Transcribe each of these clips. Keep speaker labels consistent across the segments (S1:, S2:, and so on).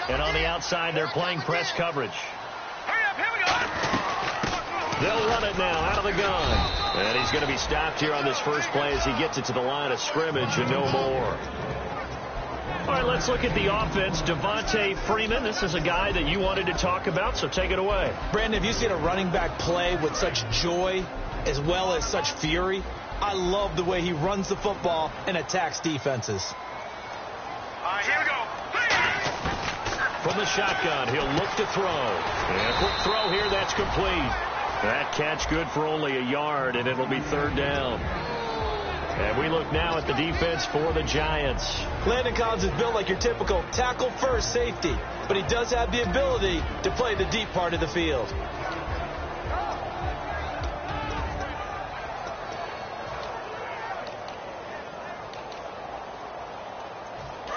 S1: And on the outside, they're playing press coverage.
S2: Hurry up, here we go.
S1: They'll run it now out of the gun. And he's going to be stopped here on this first play as he gets it to the line of scrimmage and no more. All right, let's look at the offense. Devontae Freeman, this is a guy that you wanted to talk about, so take it away.
S3: Brandon, have you seen a running back play with such joy as well as such fury? I love the way he runs the football and attacks defenses.
S2: All right, here we go.
S1: From the shotgun, he'll look to throw. And a quick throw here, that's complete. That catch good for only a yard, and it'll be third down. And we look now at the defense for the Giants.
S3: Landon Collins is built like your typical tackle-first safety, but he does have the ability to play the deep part of the field.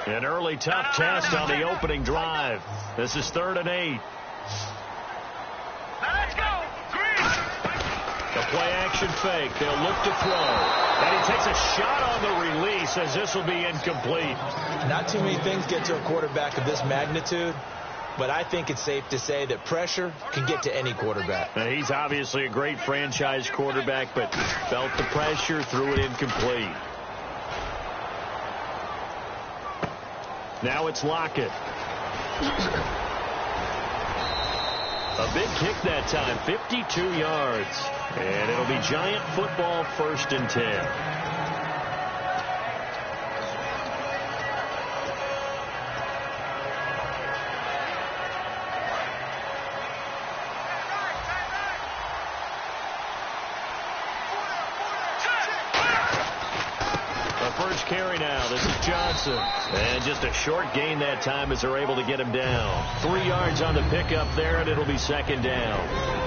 S1: An early tough test on the opening drive. This is 3rd and 8.
S2: Let's go. Green.
S1: The play action fake. They'll look to throw. And he takes a shot on the release as this will be incomplete.
S3: Not too many things get to a quarterback of this magnitude, but I think it's safe to say that pressure can get to any quarterback.
S1: Now, he's obviously a great franchise quarterback, but felt the pressure, threw it incomplete. Now it's Lockett. A big kick that time, 52 yards. And it'll be Giant football, 1st and 10. Carry now. This is Johnson. And just a short gain that time as they're able to get him down. 3 yards on the pickup there, and it'll be 2nd down.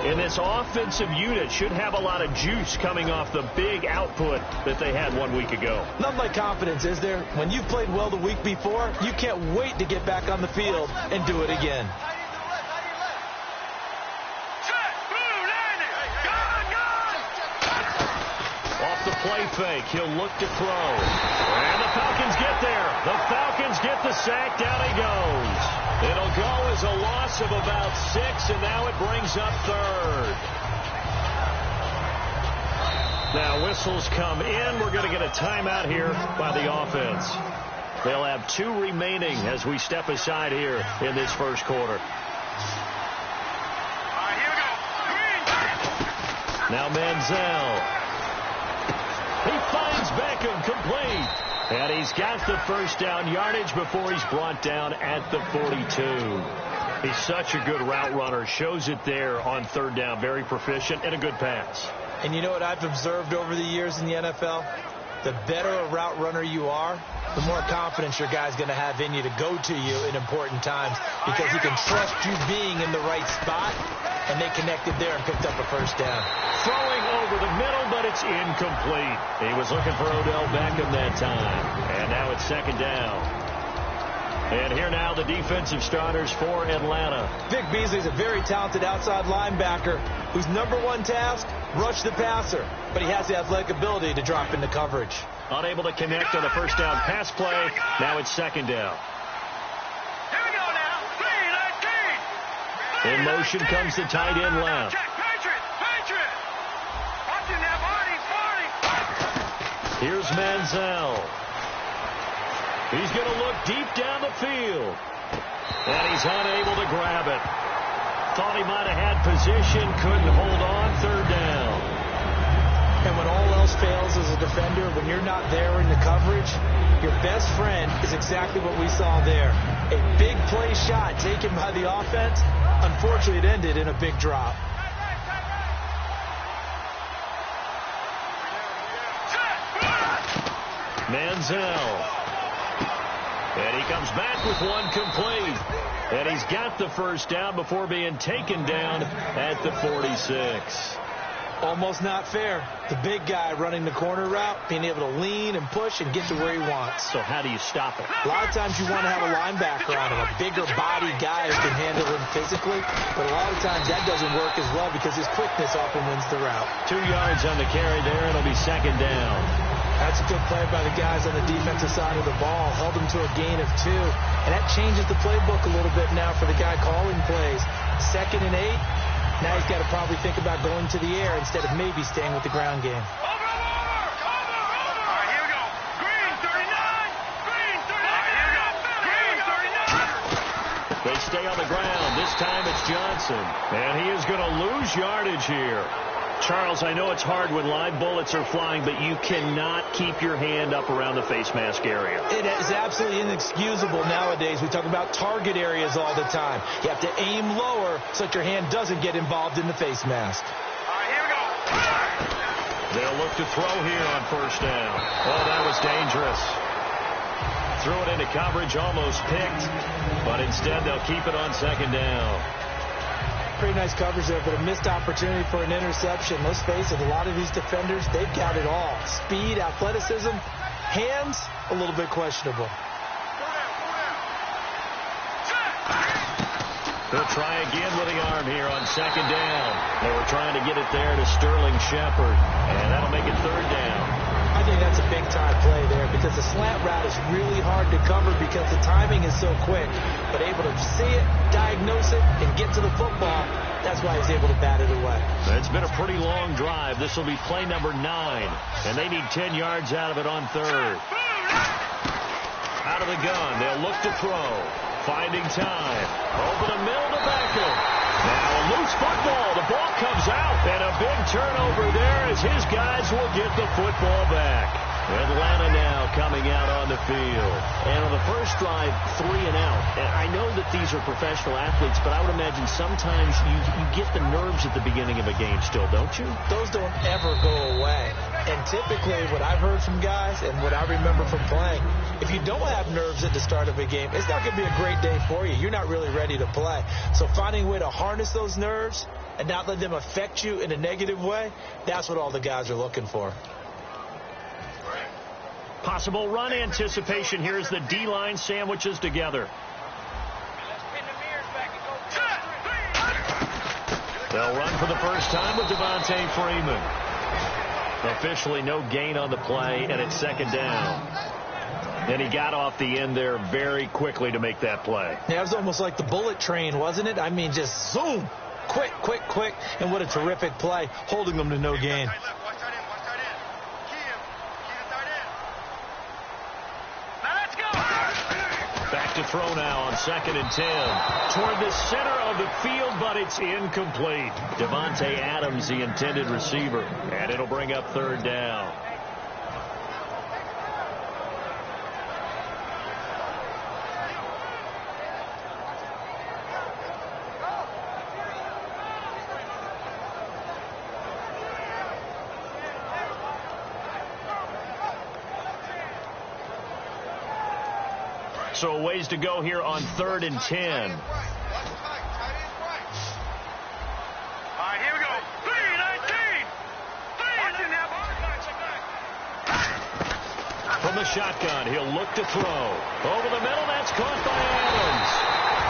S1: And this offensive unit should have a lot of juice coming off the big output that they had 1 week ago.
S3: Nothing like confidence, is there? When you've played well the week before, you can't wait to get back on the field and do it again.
S1: The play fake. He'll look to throw. And the Falcons get there. The Falcons get the sack. Down he goes. It'll go as a loss of about 6, and now it brings up 3rd. Now whistles come in. We're going to get a timeout here by the offense. They'll have 2 remaining as we step aside here in this first quarter.
S2: All right, here we go. Green.
S1: Now Manziel. He finds Beckham complete. And he's got the first down yardage before he's brought down at the 42. He's such a good route runner. Shows it there on 3rd down. Very proficient and a good pass.
S3: And you know what I've observed over the years in the NFL? The better a route runner you are, the more confidence your guy's going to have in you to go to you in important times because he can trust you being in the right spot, and they connected there and picked up a first down.
S1: Throwing over the middle, but it's incomplete. He was looking for Odell Beckham that time. And now it's 2nd down. And here now the defensive starters for Atlanta.
S3: Vic Beasley's a very talented outside linebacker whose #1 task, rush the passer. But he has the athletic ability to drop into coverage.
S1: Unable to connect on a first down pass play. Now it's 2nd down.
S2: Here we go now. 3, 19.
S1: In motion comes the tight end left.
S2: Check, Patriot. Watching that, 40.
S1: Here's Manziel. He's going to look deep down the field. And he's unable to grab it. Thought he might have had position, couldn't hold on, 3rd down.
S3: And when all else fails as a defender, when you're not there in the coverage, your best friend is exactly what we saw there. A big play shot taken by the offense. Unfortunately, it ended in a big drop.
S1: Manziel. And he comes back with 1 complete. And he's got the first down before being taken down at the 46.
S3: Almost not fair. The big guy running the corner route, being able to lean and push and get to where he wants.
S1: So how do you stop it?
S3: A lot of times you want to have a linebacker on him, a bigger body guy who can handle him physically. But a lot of times that doesn't work as well because his quickness often wins the route.
S1: 2 yards on the carry there. It'll be 2nd down.
S3: That's a good play by the guys on the defensive side of the ball. Held them to a gain of 2. And that changes the playbook a little bit now for the guy calling plays. 2nd and 8. Now he's got to probably think about going to the air instead of maybe staying with the ground game.
S1: They stay on the ground. This time it's Johnson. And he is going to lose yardage here. Charles, I know it's hard when live bullets are flying, but you cannot keep your hand up around the face mask area.
S3: It is absolutely inexcusable nowadays. We talk about target areas all the time. You have to aim lower so that your hand doesn't get involved in the face mask.
S2: All right, here we go.
S1: They'll look to throw here on 1st down. Oh, that was dangerous. Threw it into coverage, almost picked, but instead they'll keep it on 2nd down.
S3: Pretty nice coverage there, but a missed opportunity for an interception. Let's face it, a lot of these defenders, they've got it all. Speed, athleticism, hands, a little bit questionable.
S1: They'll try again with the arm here on 2nd down. They were trying to get it there to Sterling Shepard, and that'll make it 3rd down.
S3: I think that's a big-time play there because the slant route is really hard to cover because the timing is so quick. But able to see it, diagnose it, and get to the football, that's why he's able to bat it away.
S1: It's been a pretty long drive. This will be play number 9, and they need 10 yards out of it on 3rd. Out of the gun, they'll look to throw. Finding time. Over the middle to Beckham. Now a loose football. The ball comes out, and a big turnover there as his guys will get the football back. Atlanta now coming out on the field. And on the first drive, 3 and out. And I know that these are professional athletes, but I would imagine sometimes you get the nerves at the beginning of a game still, don't you?
S3: Those don't ever go away. And typically what I've heard from guys and what I remember from playing, if you don't have nerves at the start of a game, it's not going to be a great day for you. You're not really ready to play. So finding a way to harness those nerves and not let them affect you in a negative way, that's what all the guys are looking for.
S1: Possible run anticipation here as the D-line sandwiches together. They'll run for the first time with Devontae Freeman. Officially no gain on the play, and it's 2nd down. And he got off the end there very quickly to make that play.
S3: Yeah, it was almost like the bullet train, wasn't it? I mean, just zoom. Quick, quick, quick. And what a terrific play, holding them to no gain.
S1: Back to throw now on 2nd and 10. Toward the center of the field, but it's incomplete. Devontae Adams, the intended receiver. And it'll bring up 3rd down. So a ways to go here on 3rd and 10.
S2: All right, here we go. 3-19.
S1: From the shotgun, he'll look to throw. Over the middle, that's caught by Adams.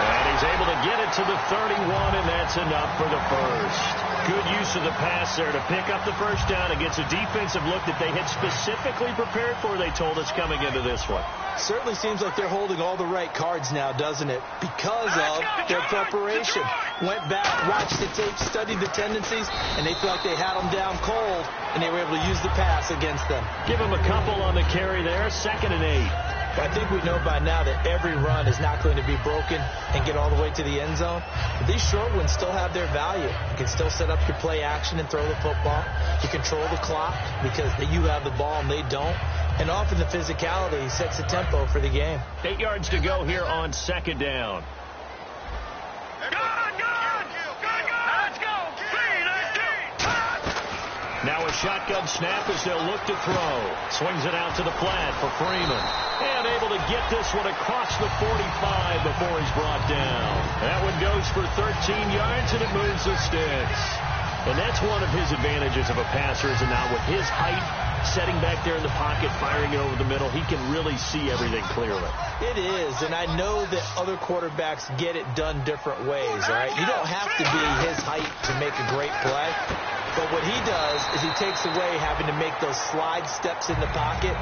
S1: And he's able to get it to the 31, and that's enough for the first. Good use of the pass there to pick up the first down against a defensive look that they had specifically prepared for, they told us, coming into this one.
S3: Certainly seems like they're holding all the right cards now, doesn't it? Because of their preparation. Went back, watched the tape, studied the tendencies, and they feel like they had them down cold, and they were able to use the pass against them.
S1: Give them a couple on the carry there, 2nd and 8.
S3: I think we know by now that every run is not going to be broken and get all the way to the end zone. But these short ones still have their value. You can still set up your play action and throw the football. You control the clock because you have the ball and they don't. And often the physicality sets the tempo for the game.
S1: 8 yards to go here on 2nd down. Now a shotgun snap as they'll look to throw. Swings it out to the flat for Freeman. And able to get this one across the 45 before he's brought down. That one goes for 13 yards, and it moves the sticks. And that's one of his advantages of a passer, is now with his height, setting back there in the pocket, firing it over the middle, he can really see everything clearly.
S3: It is, and I know that other quarterbacks get it done different ways, all right? You don't have to be his height to make a great play. But what he does is he takes away having to make those slide steps in the pocket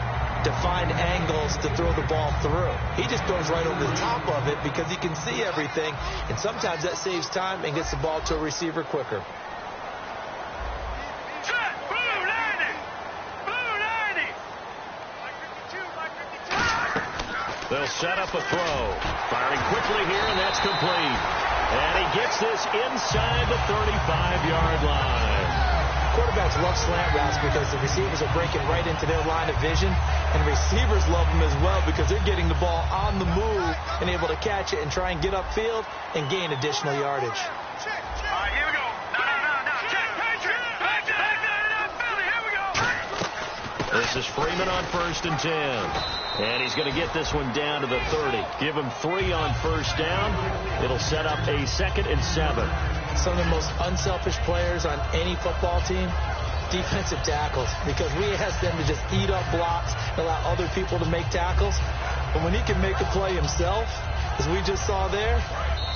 S3: to find angles to throw the ball through. He just throws right over the top of it because he can see everything, and sometimes that saves time and gets the ball to a receiver quicker.
S1: They'll set up a throw. Firing quickly here, and that's complete. And he gets this inside the 35-yard line.
S3: Quarterbacks love slant routes because the receivers are breaking right into their line of vision, and receivers love them as well because they're getting the ball on the move and able to catch it and try and get upfield and gain additional yardage.
S2: All right, here we go. No. Check. Here we go.
S1: This is Freeman on 1st and 10. And he's going to get this one down to the 30. Give him 3 on 1st down. It'll set up a 2nd and 7.
S3: Some of the most unselfish players on any football team, defensive tackles, because we ask them to just eat up blocks and allow other people to make tackles. But when he can make a play himself, as we just saw there,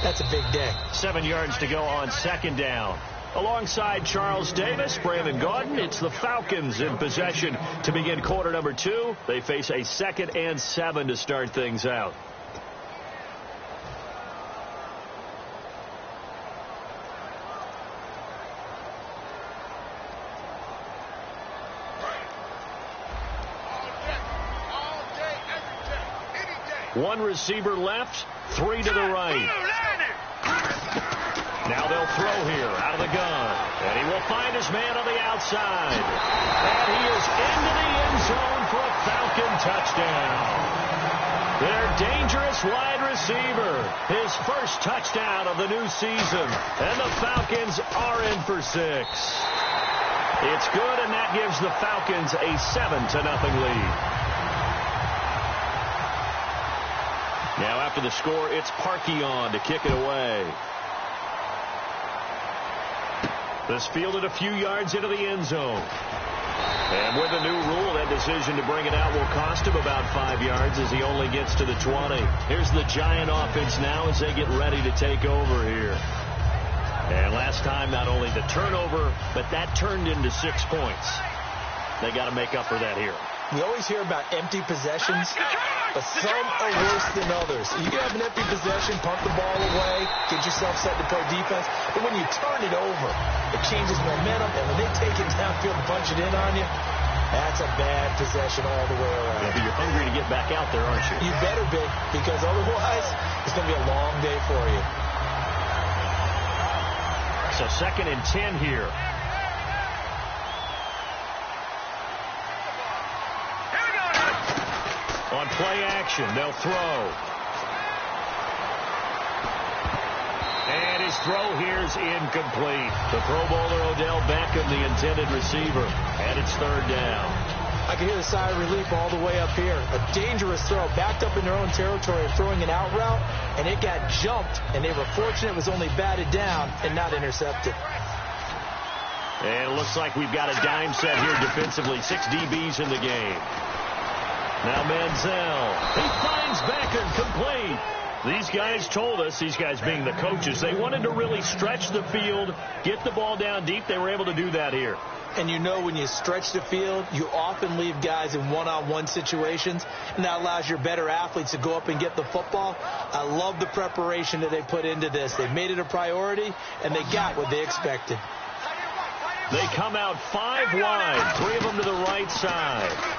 S3: that's a big day.
S1: 7 yards to go on 2nd down. Alongside Charles Davis, Brandon Gaudin, it's the Falcons in possession to begin quarter number 2. They face a 2nd and 7 to start things out. One receiver left, 3 to the right. Now they'll throw here out of the gun. And he will find his man on the outside. And he is into the end zone for a Falcon touchdown. Their dangerous wide receiver. His first touchdown of the new season. And the Falcons are in for 6. It's good, and that gives the Falcons a 7-0 lead. Now after the score, it's Parkey on to kick it away. This fielded a few yards into the end zone. And with the new rule, that decision to bring it out will cost him about 5 yards as he only gets to the 20. Here's the Giant offense now as they get ready to take over here. And last time, not only the turnover, but that turned into 6 points. They got to make up for that here.
S3: We always hear about empty possessions, but some are worse than others. You can have an empty possession, pump the ball away, get yourself set to play defense, but when you turn it over, it changes momentum, and when they take it downfield and punch it in on you, that's a bad possession all the way around.
S1: Yeah, but you're hungry to get back out there, aren't you?
S3: You better be, because otherwise, it's going to be a long day for you.
S1: So 2nd and 10 here. On play action, they'll throw. And his throw here's incomplete. The Pro Bowler Odell Beckham, the intended receiver. And it's 3rd down.
S3: I can hear the sigh of relief all the way up here. A dangerous throw, backed up in their own territory, throwing an out route, and it got jumped, and they were fortunate it was only batted down and not intercepted.
S1: And it looks like we've got a dime set here defensively. 6 DBs in the game. Now Manziel. He finds Beckham complete. These guys told us, these guys being the coaches, they wanted to really stretch the field, get the ball down deep. They were able to do that here.
S3: And you know when you stretch the field, you often leave guys in one-on-one situations, and that allows your better athletes to go up and get the football. I love the preparation that they put into this. They made it a priority, and they got what they expected.
S1: They come out 5 wide, 3 of them to the right side.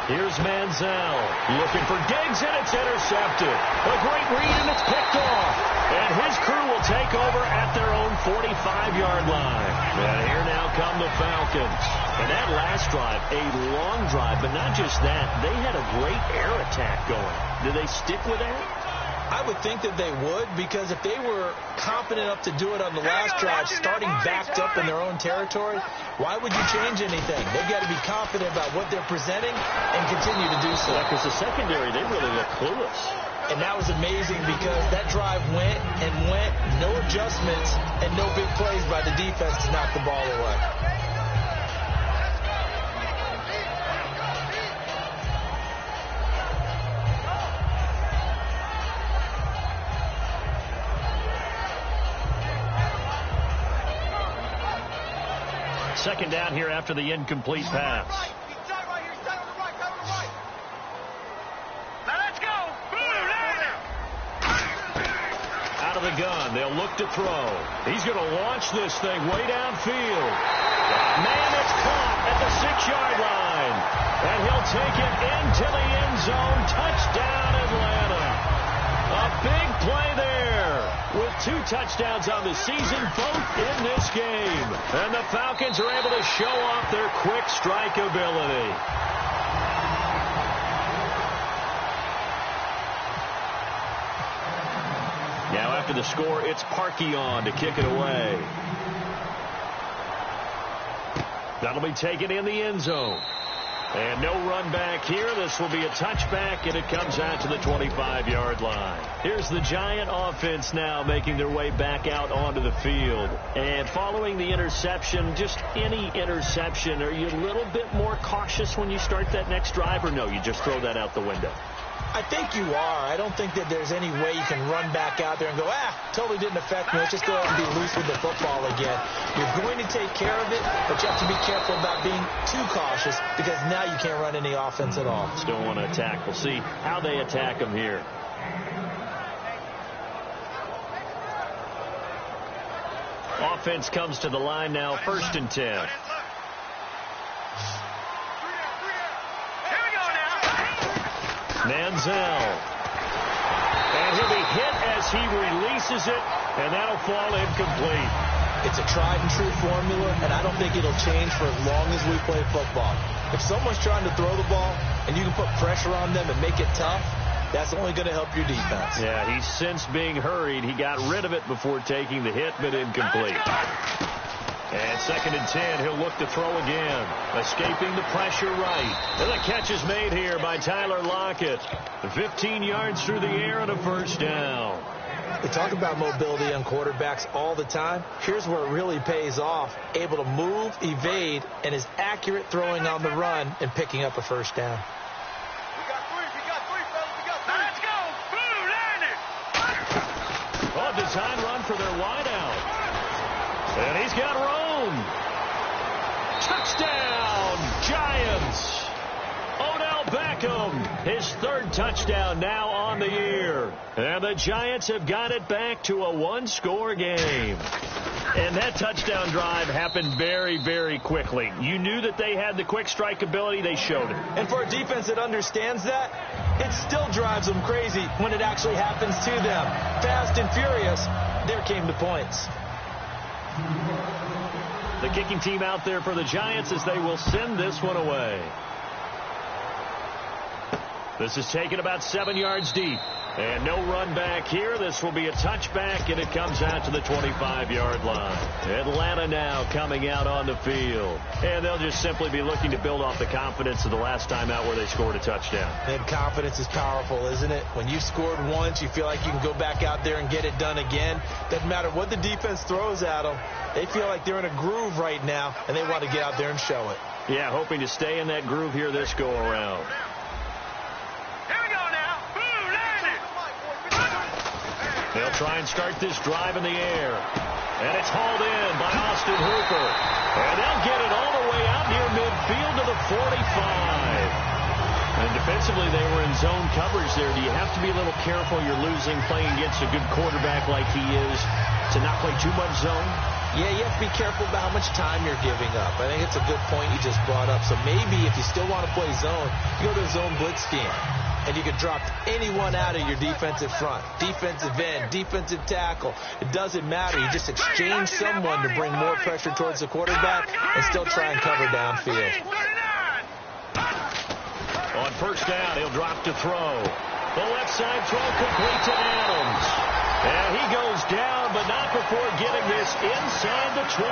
S1: Here's Manziel looking for Diggs, and it's intercepted. A great read, and it's picked off. And his crew will take over at their own 45-yard line. And here now come the Falcons. And that last drive, a long drive, but not just that. They had a great air attack going. Did they stick with that?
S3: I would think that they would, because if they were confident enough to do it on the last drive, starting backed up in their own territory, why would you change anything? They've got to be confident about what they're presenting and continue to do so.
S1: Because the secondary, they really look clueless.
S3: And that was amazing because that drive went and went, no adjustments, and no big plays by the defense to knock the ball away.
S1: second down here after the incomplete pass. Out of the gun, they'll look to throw. He's going to launch this thing way downfield. Man, it's caught at the 6-yard line. And he'll take it into the end zone. Touchdown, Atlanta. A big play there with 2 touchdowns on the season, both in this game. And the Falcons are able to show off their quick strike ability. Now after the score, it's Parkey on to kick it away. That'll be taken in the end zone. And no run back here. This will be a touchback, and it comes out to the 25-yard line. Here's the Giant offense now making their way back out onto the field. And following the interception, just any interception, are you a little bit more cautious when you start that next drive, or no, you just throw that out the window?
S3: I think you are. I don't think that there's any way you can run back out there and go, totally didn't affect me. Let's just go ahead and be loose with the football again. You're going to take care of it, but you have to be careful about being too cautious because now you can't run any offense at all.
S1: Still want to attack. We'll see how they attack them here. Offense comes to the line now, 1st and 10. Manziel. And he'll be hit as he releases it, and that'll fall incomplete.
S3: It's a tried-and-true formula, and I don't think it'll change for as long as we play football. If someone's trying to throw the ball, and you can put pressure on them and make it tough, that's only going to help your defense.
S1: Yeah, he's since being hurried. He got rid of it before taking the hit, but incomplete. And 2nd and 10, he'll look to throw again. Escaping the pressure right. And the catch is made here by Tyler Lockett. 15 yards through the air and a 1st down.
S3: We talk about mobility on quarterbacks all the time. Here's where it really pays off. Able to move, evade, and is accurate throwing on the run and picking up a 1st down.
S2: We got 3, fellas. We got 3. Now let's go. Boom, landed.
S1: Oh, design run for their wideout. And he's got room. Touchdown, Giants. Odell Beckham, his 3rd touchdown now on the year. And the Giants have got it back to a 1-score game. And that touchdown drive happened very, very quickly. You knew that they had the quick strike ability. They showed it.
S3: And for a defense that understands that, it still drives them crazy when it actually happens to them. Fast and furious, there came the points.
S1: The kicking team out there for the Giants as they will send this one away. This is taken about 7 yards deep. And no run back here. This will be a touchback, and it comes out to the 25-yard line. Atlanta now coming out on the field. And they'll just simply be looking to build off the confidence of the last time out where they scored a touchdown.
S3: And confidence is powerful, isn't it? When you've scored once, you feel like you can go back out there and get it done again. Doesn't matter what the defense throws at them. They feel like they're in a groove right now, and they want to get out there and show it.
S1: Yeah, hoping to stay in that groove here this go-around. They'll try and start this drive in the air. And it's hauled in by Austin Hooper. And they'll get it all the way out near midfield to the 45. And defensively, they were in zone coverage there. Do you have to be a little careful? You're losing playing against a good quarterback like he is to not play too much zone?
S3: Yeah, you have to be careful about how much time you're giving up. I think it's a good point you just brought up. So maybe if you still want to play zone, you go to a zone blitz scheme. And you can drop anyone out of your defensive front. Defensive end, defensive tackle. It doesn't matter. You just exchange someone to bring more pressure towards the quarterback and still try and cover downfield.
S1: On 1st down, he'll drop to throw. The left side throw complete to Adams. And he goes down, but not before getting this inside the 25.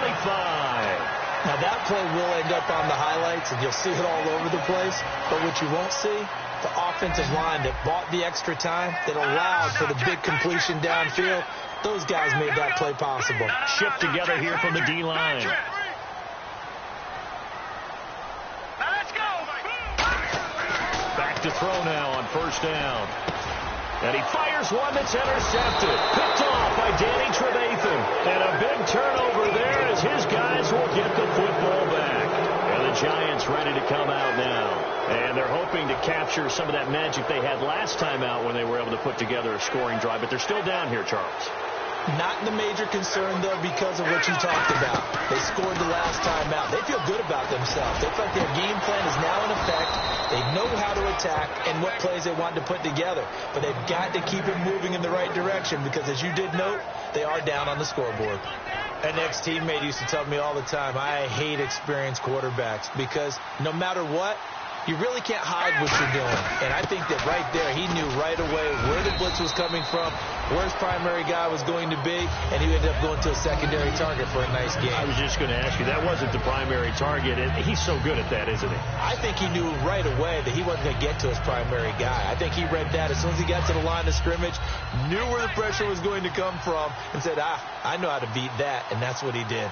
S3: Now that play will end up on the highlights, and you'll see it all over the place. But what you won't see, the offensive line that bought the extra time, that allowed for the big completion downfield, those guys made that play possible.
S1: Shipped together here from the D-line. Back to throw now on 1st down. And he fires one that's intercepted. Picked off by Danny Trevathan. And a big turnover there as his guys will get the football to capture some of that magic they had last time out when they were able to put together a scoring drive. But they're still down here, Charles.
S3: Not the major concern, though, because of what you talked about. They scored the last time out. They feel good about themselves. They feel like their game plan is now in effect. They know how to attack and what plays they want to put together. But they've got to keep it moving in the right direction because, as you did note, they are down on the scoreboard. An ex-teammate used to tell me all the time, I hate experienced quarterbacks because no matter what, you really can't hide what you're doing. And I think that right there, he knew right away where the blitz was coming from, where his primary guy was going to be, and he ended up going to a secondary target for a nice game.
S1: I was just going to ask you, that wasn't the primary target. And he's so good at that, isn't he?
S3: I think he knew right away that he wasn't going to get to his primary guy. I think he read that as soon as he got to the line of scrimmage, knew where the pressure was going to come from, and said, I know how to beat that, and that's what he did.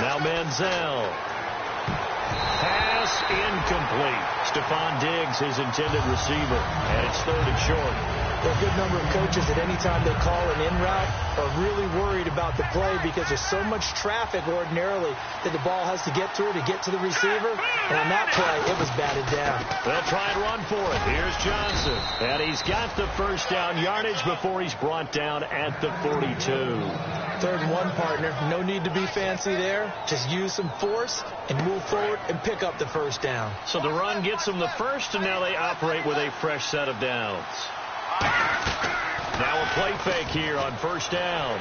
S1: Now Manziel. Pass incomplete. Stephon Diggs, his intended receiver, and it's 3rd and short.
S3: There are a good number of coaches at any time they call an in route are really worried about the play because there's so much traffic ordinarily that the ball has to get through to get to the receiver. And on that play, it was batted down.
S1: They'll try and run for it. Here's Johnson. And he's got the first down yardage before he's brought down at the 42.
S3: 3rd and 1, partner. No need to be fancy there. Just use some force and move forward and pick up the first down.
S1: So the run gets them the first, and now they operate with a fresh set of downs. Now a play fake here on 1st down.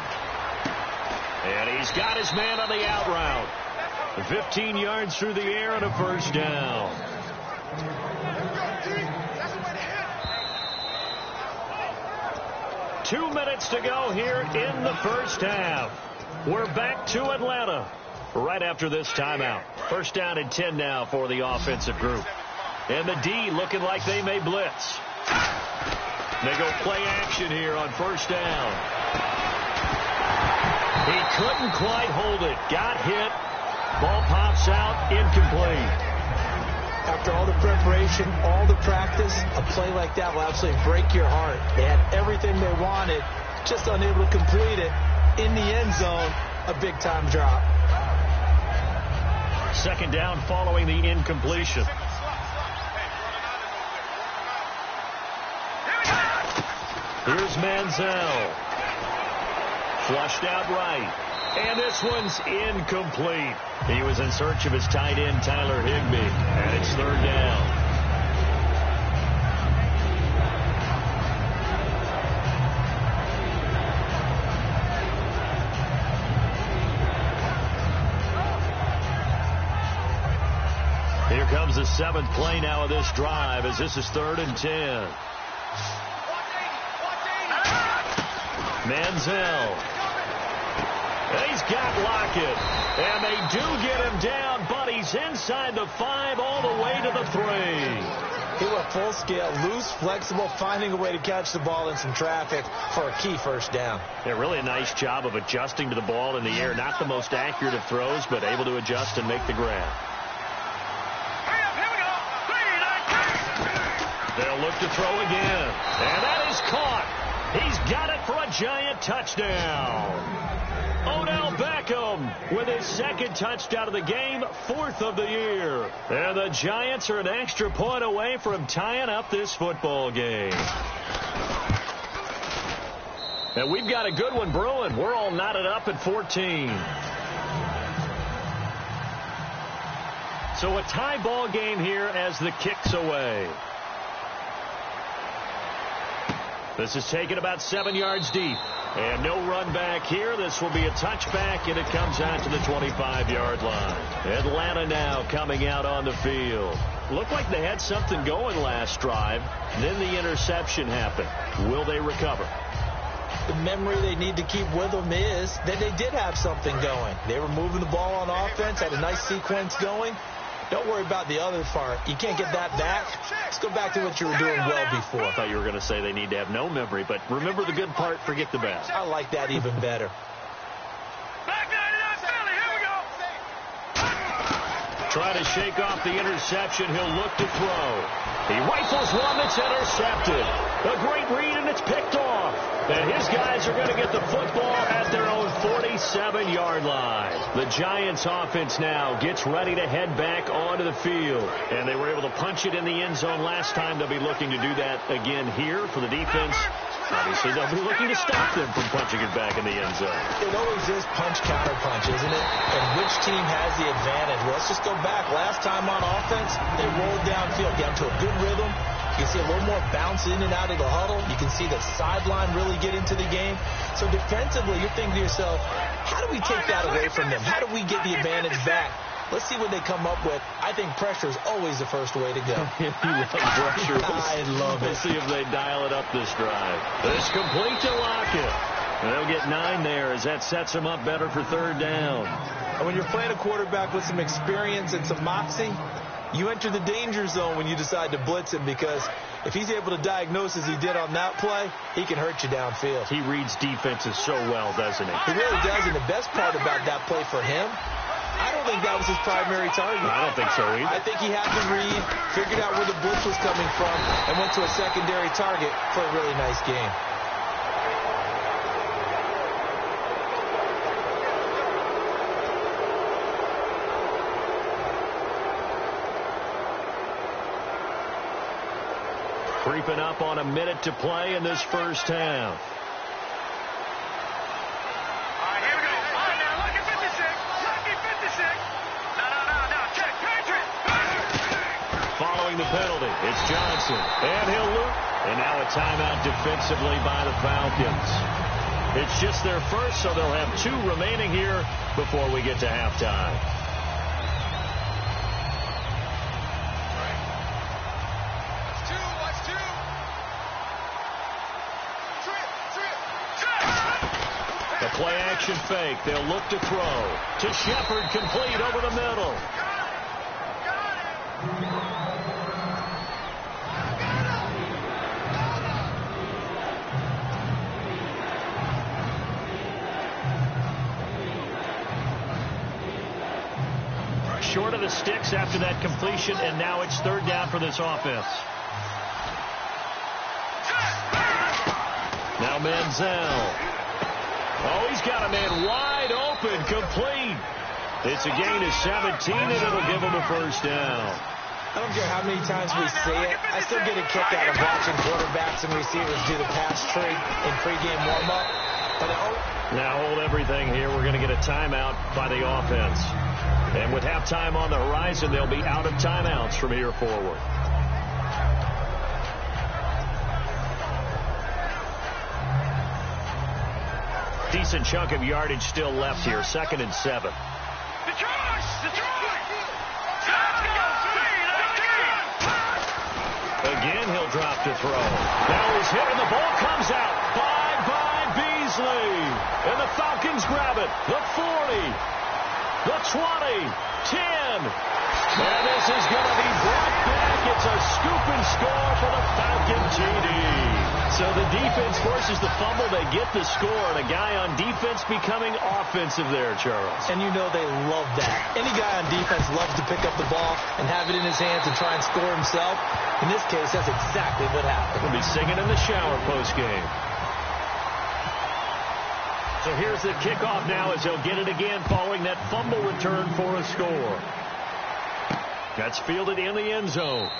S1: And he's got his man on the out route. 15 yards through the air and a 1st down. Two minutes to go here in the first half. We're back to Atlanta right after this timeout. 1st down and 10 now for the offensive group. And the D looking like they may blitz. They go play action here on 1st down. He couldn't quite hold it. Got hit. Ball pops out. Incomplete.
S3: After all the preparation, all the practice, a play like that will absolutely break your heart. They had everything they wanted, just unable to complete it. In the end zone, a big-time drop.
S1: 2nd down following the incompletion. Here's Manziel. Flushed out right. And this one's incomplete. He was in search of his tight end, Tyler Higbee. And it's 3rd down. Here comes the 7th play now of this drive as this is 3rd and 10. Manziel. He's got Lockett. And they do get him down, but he's inside the 5 all the way to the 3.
S3: He went full scale, loose, flexible, finding a way to catch the ball in some traffic for a key 1st down.
S1: Yeah, really a nice job of adjusting to the ball in the air. Not the most accurate of throws, but able to adjust and make the grab. They'll look to throw again. And that is caught. He's got it for a Giant touchdown. Odell Beckham with his 2nd touchdown of the game, 4th of the year. And the Giants are an extra point away from tying up this football game. And we've got a good one brewing. We're all knotted up at 14. So a tie ball game here as the kick's away. This is taken about 7 yards deep. And no run back here. This will be a touchback, and it comes out to the 25-yard line. Atlanta now coming out on the field. Looked like they had something going last drive. Then the interception happened. Will they recover?
S3: The memory they need to keep with them is that they did have something going. They were moving the ball on offense, had a nice sequence going. Don't worry about the other part. You can't get that back. Let's go back to what you were doing well before.
S1: I thought you were going to say they need to have no memory, but remember the good part, forget the bad.
S3: I like that even better.
S1: trying to shake off the interception. He'll look to throw. He rifles one that's intercepted. A great read, and it's picked off. And his guys are going to get the football at their own 47-yard line. The Giants offense now gets ready to head back onto the field. And they were able to punch it in the end zone last time. They'll be looking to do that again here for the defense. Obviously, they'll be looking to stop them from punching it back in the end zone.
S3: It always is punch-counter-punch, isn't it? And which team has the advantage? Well, let's just go back. Last time on offense, they rolled downfield, got into a good rhythm. You can see a little more bounce in and out of the huddle. You can see the sideline really get into the game. So defensively, you're thinking to yourself, how do we take that away from them? How do we get the advantage back? Let's see what they come up with. I think pressure is always the first way to go.
S1: You love pressure.
S3: I love it.
S1: We'll see if they dial it up this drive. This complete to Lockett. They'll get 9 there as that sets them up better for third down.
S3: And when you're playing a quarterback with some experience and some moxie, you enter the danger zone when you decide to blitz him, because if he's able to diagnose as he did on that play, he can hurt you downfield.
S1: He reads defenses so well, doesn't he?
S3: He really does, and the best part about that play for him, I don't think that was his primary target.
S1: I don't think so either.
S3: I think he had the read, figured out where the blitz was coming from, and went to a secondary target for a really nice game.
S1: Creeping up on a minute to play in this first half.
S2: All right, here we go. All right, now, lucky 56. Lucky 56. No. Check, Patriot.
S1: Following the penalty, it's Johnson. And he'll loop. And now a timeout defensively by the Falcons. It's just their first, so they'll have 2 remaining here before we get to halftime. Play-action fake. They'll look to throw. To Shepard, complete over the middle. Short of the sticks after that completion, and now it's third down for this offense. Now Manziel. Oh, he's got a man wide open, complete. It's a gain of 17, and it'll give him a first down.
S3: I don't care how many times we see it. I still get a kick out of watching quarterbacks and receivers do the pass tree in pregame warm-up.
S1: Now hold everything here. We're going to get a timeout by the offense. And with halftime on the horizon, they'll be out of timeouts from here forward. Decent chunk of yardage still left here. 2nd and 7. Again, he'll drop to throw. Now he's hit and the ball comes out. By Beasley. And the Falcons grab it. The 40. The 20. 10. And this is going to be brought back. It's a scoop and score for the Falcon TD. So the defense forces the fumble. They get the score, and a guy on defense becoming offensive there, Charles.
S3: And you know they love that. Any guy on defense loves to pick up the ball and have it in his hands and try and score himself. In this case, that's exactly what happened.
S1: He'll be singing in the shower post-game. So here's the kickoff now as they'll get it again following that fumble return for a score. That's fielded in the end zone.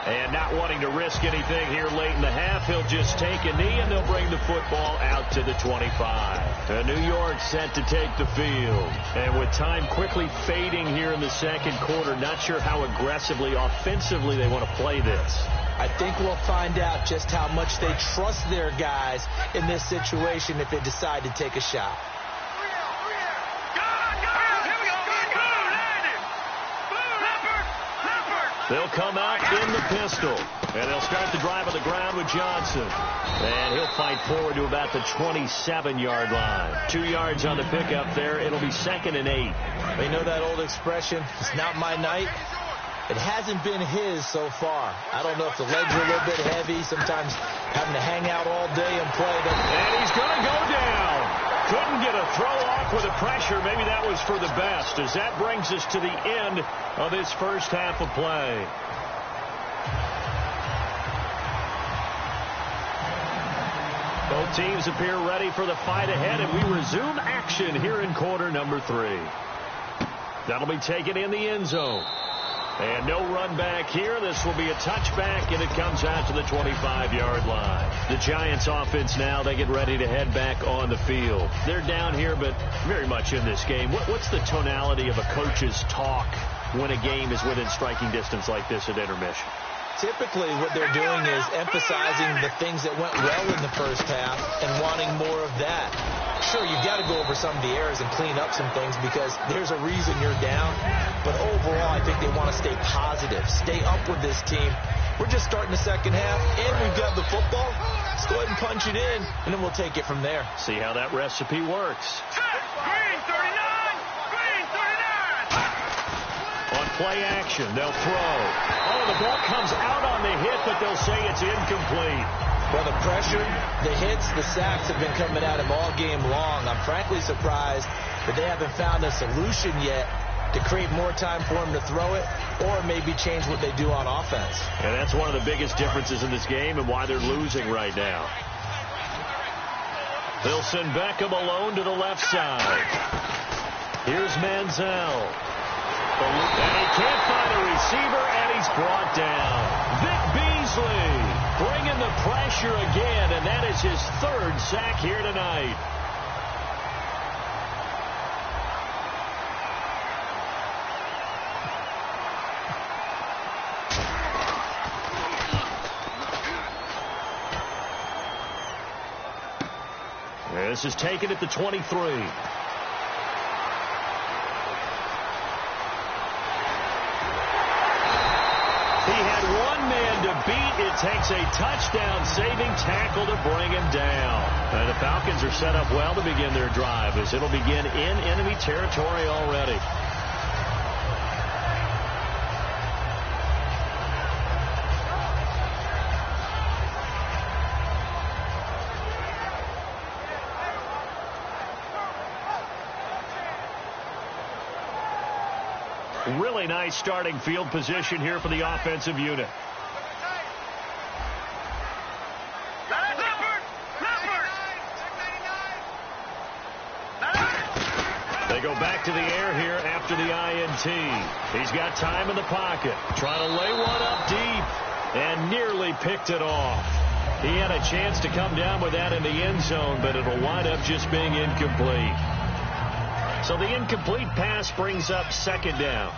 S1: And not wanting to risk anything here late in the half, he'll just take a knee, and they'll bring the football out to the 25. New York set to take the field. And with time quickly fading here in the second quarter, not sure how aggressively, offensively they want to play this.
S3: I think we'll find out just how much they trust their guys in this situation if they decide to take a shot.
S1: They'll come out in the pistol, and they'll start the drive on the ground with Johnson. And he'll fight forward to about the 27-yard line. 2 yards on the pickup there. It'll be 2nd and 8.
S3: They know that old expression, it's not my night. It hasn't been his so far. I don't know if the legs are a little bit heavy, sometimes having to hang out all day and play.
S1: And he's going to go down. Couldn't get a throw off with the pressure. Maybe that was for the best, as that brings us to the end of this first half of play. Both teams appear ready for the fight ahead, and we resume action here in quarter number 3. That'll be taken in the end zone. And no run back here. This will be a touchback, and it comes out to the 25-yard line. The Giants offense now, they get ready to head back on the field. They're down here, but very much in this game. What's the tonality of a coach's talk when a game is within striking distance like this at intermission?
S3: Typically, what they're doing is emphasizing the things that went well in the first half and wanting more of that. Sure, you've got to go over some of the errors and clean up some things because there's a reason you're down. But overall, I think they want to stay positive, stay up with this team. We're just starting the second half, and we've got the football. Let's go ahead and punch it in, and then we'll take it from there.
S1: See how that recipe works.
S2: Green 39! Green 39!
S1: On play action, they'll throw. Oh, the ball comes out on the hit, but they'll say it's incomplete.
S3: Well, the pressure, the hits, the sacks have been coming at him all game long. I'm frankly surprised that they haven't found a solution yet to create more time for him to throw it or maybe change what they do on offense.
S1: And that's one of the biggest differences in this game and why they're losing right now. They'll send Beckham alone to the left side. Here's Manziel. And he can't find a receiver, and he's brought down. Vic Beasley bringing the pressure again, and that is his 3rd sack here tonight. This is taken at the 23. He had one man to beat. It takes a touchdown-saving tackle to bring him down. And the Falcons are set up well to begin their drive as it'll begin in enemy territory already. Really nice starting field position here for the offensive unit. They go back to the air here after the INT. He's got time in the pocket. Trying to lay one up deep and nearly picked it off. He had a chance to come down with that in the end zone, but it'll wind up just being incomplete. So the incomplete pass brings up 2nd down.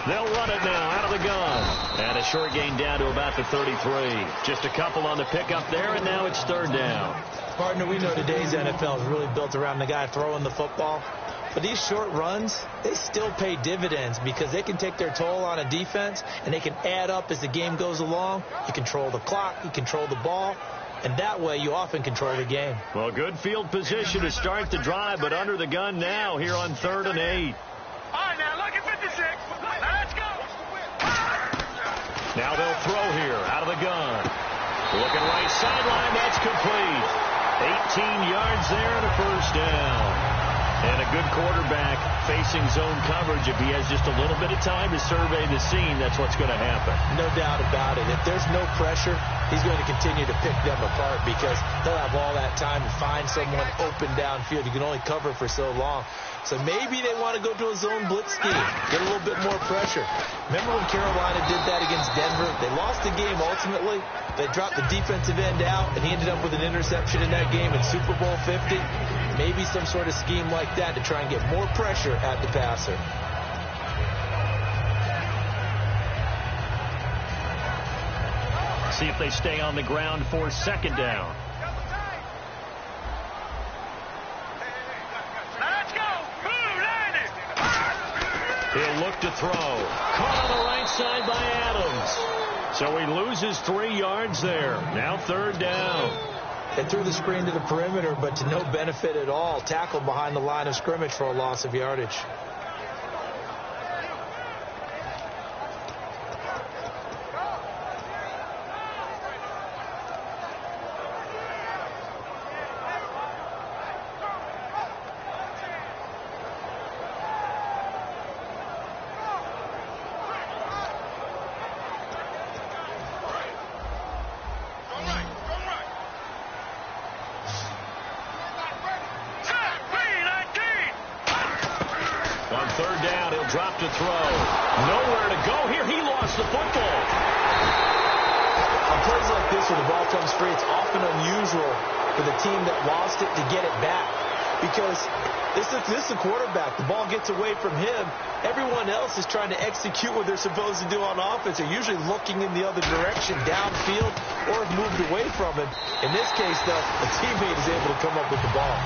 S1: They'll run it now out of the gun. And a short gain down to about the 33. Just a couple on the pickup there, and now it's 3rd down.
S3: Partner, we know today's NFL is really built around the guy throwing the football. But these short runs, they still pay dividends because they can take their toll on a defense, and they can add up as the game goes along. You control the clock, you control the ball. And that way, you often control the game.
S1: Well, good field position to start the drive, but under the gun now here on 3rd and 8.
S2: All right, now, look at 56. Now, let's go.
S1: Now they'll throw here out of the gun. Looking right sideline, that's complete. 18 yards there and a 1st down. And a good quarterback facing zone coverage. If he has just a little bit of time to survey the scene, that's what's going to happen.
S3: No doubt about it. If there's no pressure, he's going to continue to pick them apart because he'll have all that time to find someone open downfield. You can only cover for so long. So maybe they want to go to a zone blitz scheme, get a little bit more pressure. Remember when Carolina did that against Denver? They lost the game ultimately. They dropped the defensive end out, and he ended up with an interception in that game in Super Bowl 50. Maybe some sort of scheme like that to try and get more pressure at the passer.
S1: See if they stay on the ground for 2nd down.
S2: Let's go. Boom, landed.
S1: He'll look to throw. Caught on the right side by Adams. So he loses 3 yards there. Now 3rd down.
S3: They threw the screen to the perimeter, but to no benefit at all. Tackled behind the line of scrimmage for a loss of yardage.
S1: drop to throw. Nowhere to go here. He lost the football.
S3: On plays like this where the ball comes free, it's often unusual for the team that lost it to get it back. Because this is a quarterback. The ball gets away from him. Everyone else is trying to execute what they're supposed to do on offense. They're usually looking in the other direction, downfield, or have moved away from him. In this case, though, a teammate is able to come up with the ball.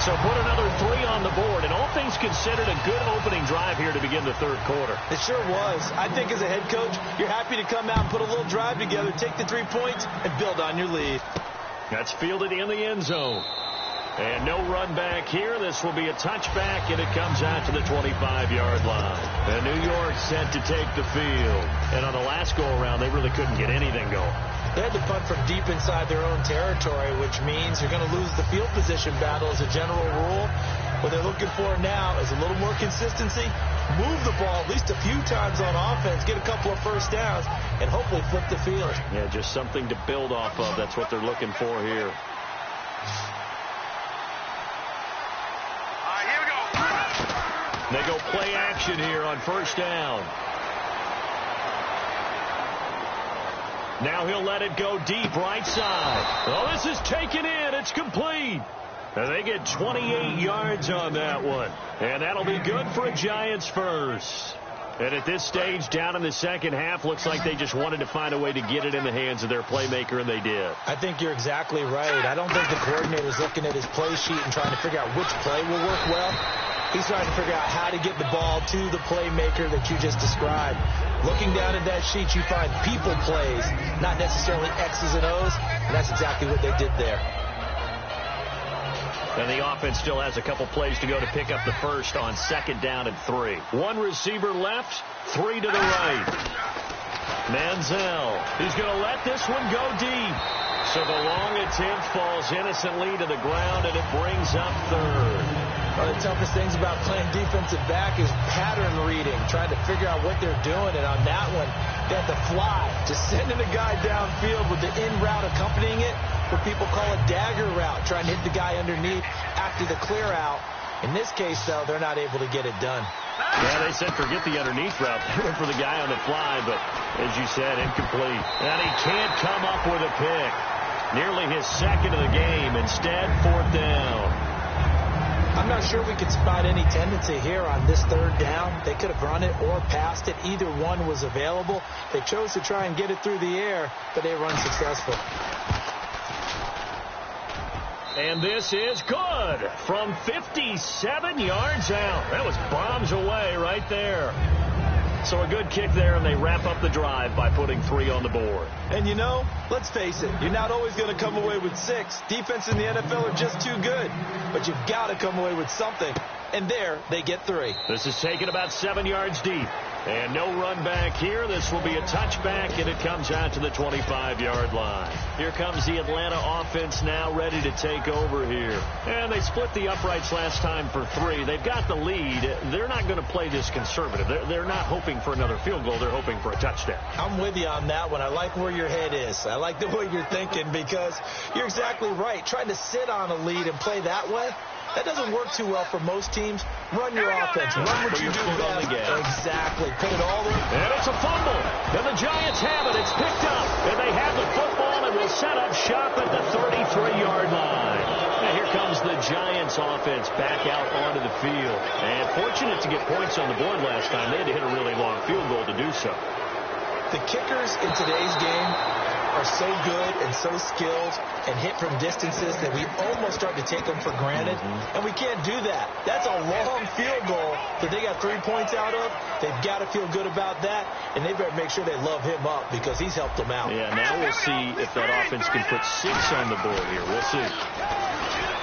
S1: So put another 3 on the board, and all things considered, a good opening drive here to begin the third quarter.
S3: It sure was. I think as a head coach, you're happy to come out and put a little drive together, take the 3 points, and build on your lead.
S1: That's fielded in the end zone. And no run back here. This will be a touchback, and it comes out to the 25-yard line. And New York set to take the field. And on the last go-around, they really couldn't get anything going.
S3: They had to punt from deep inside their own territory, which means you're going to lose the field position battle as a general rule. What they're looking for now is a little more consistency, move the ball at least a few times on offense, get a couple of first downs, and hopefully flip the field.
S1: Yeah, just something to build off of. That's what they're looking for here. They go play action here on first down. Now he'll let it go deep right side. Oh, this is taken in. It's complete. And they get 28 yards on that one. And that'll be good for a Giants first. And at this stage, down in the second half, looks like they just wanted to find a way to get it in the hands of their playmaker, and they did.
S3: I think you're exactly right. I don't think the coordinator's looking at his play sheet and trying to figure out which play will work well. He's trying to figure out how to get the ball to the playmaker that you just described. Looking down at that sheet, you find people plays, not necessarily X's and O's, and that's exactly what they did there.
S1: And the offense still has a couple plays to go to pick up the first on second down and 3. One receiver left, 3 to the right. Manziel, he's going to let this one go deep. So the long attempt falls innocently to the ground, and it brings up third.
S3: One of the toughest things about playing defensive back is pattern reading, trying to figure out what they're doing. And on that one, they had to fly, just sending a guy downfield with the in route accompanying it, what people call a dagger route, trying to hit the guy underneath after the clear out. In this case, though, they're not able to get it done.
S1: Yeah, they said forget the underneath route. They went for the guy on the fly, but as you said, incomplete. And he can't come up with a pick. Nearly his second of the game. Instead, fourth down.
S3: I'm not sure we could spot any tendency here on this third down. They could have run it or passed it. Either one was available. They chose to try and get it through the air, but they were unsuccessful.
S1: And this is good from 57 yards out. That was bombs away right there. So a good kick there, and they wrap up the drive by putting 3 on the board.
S3: And you know, let's face it, you're not always going to come away with 6. Defense in the NFL are just too good. But you've got to come away with something. And there, they get 3.
S1: This is taken about 7 yards deep. And no run back here. This will be a touchback, and it comes out to the 25-yard line. Here comes the Atlanta offense now ready to take over here. And they split the uprights last time for 3. They've got the lead. They're not going to play this conservative. They're not hoping for another field goal. They're hoping for a touchdown.
S3: I'm with you on that one. I like where your head is. I like the way you're thinking because you're exactly right. Trying to sit on a lead and play that way, that doesn't work too well for most teams. Run your offense. Run what you do best. Exactly. Put it all in.
S1: And it's a fumble. And the Giants have it. It's picked up. And they have the football and will set up shop at the 33-yard line. Now here comes the Giants offense back out onto the field. And fortunate to get points on the board last time. They had to hit a really long field goal to do so.
S3: The kickers in today's game are so good and so skilled and hit from distances that we almost start to take them for granted. And we can't do that. That's a long field goal that they got 3 points out of. They've got to feel good about that, and they better make sure they love him up because he's helped them out.
S1: Yeah, now we'll see if that offense can put 6 on the board here. We'll see.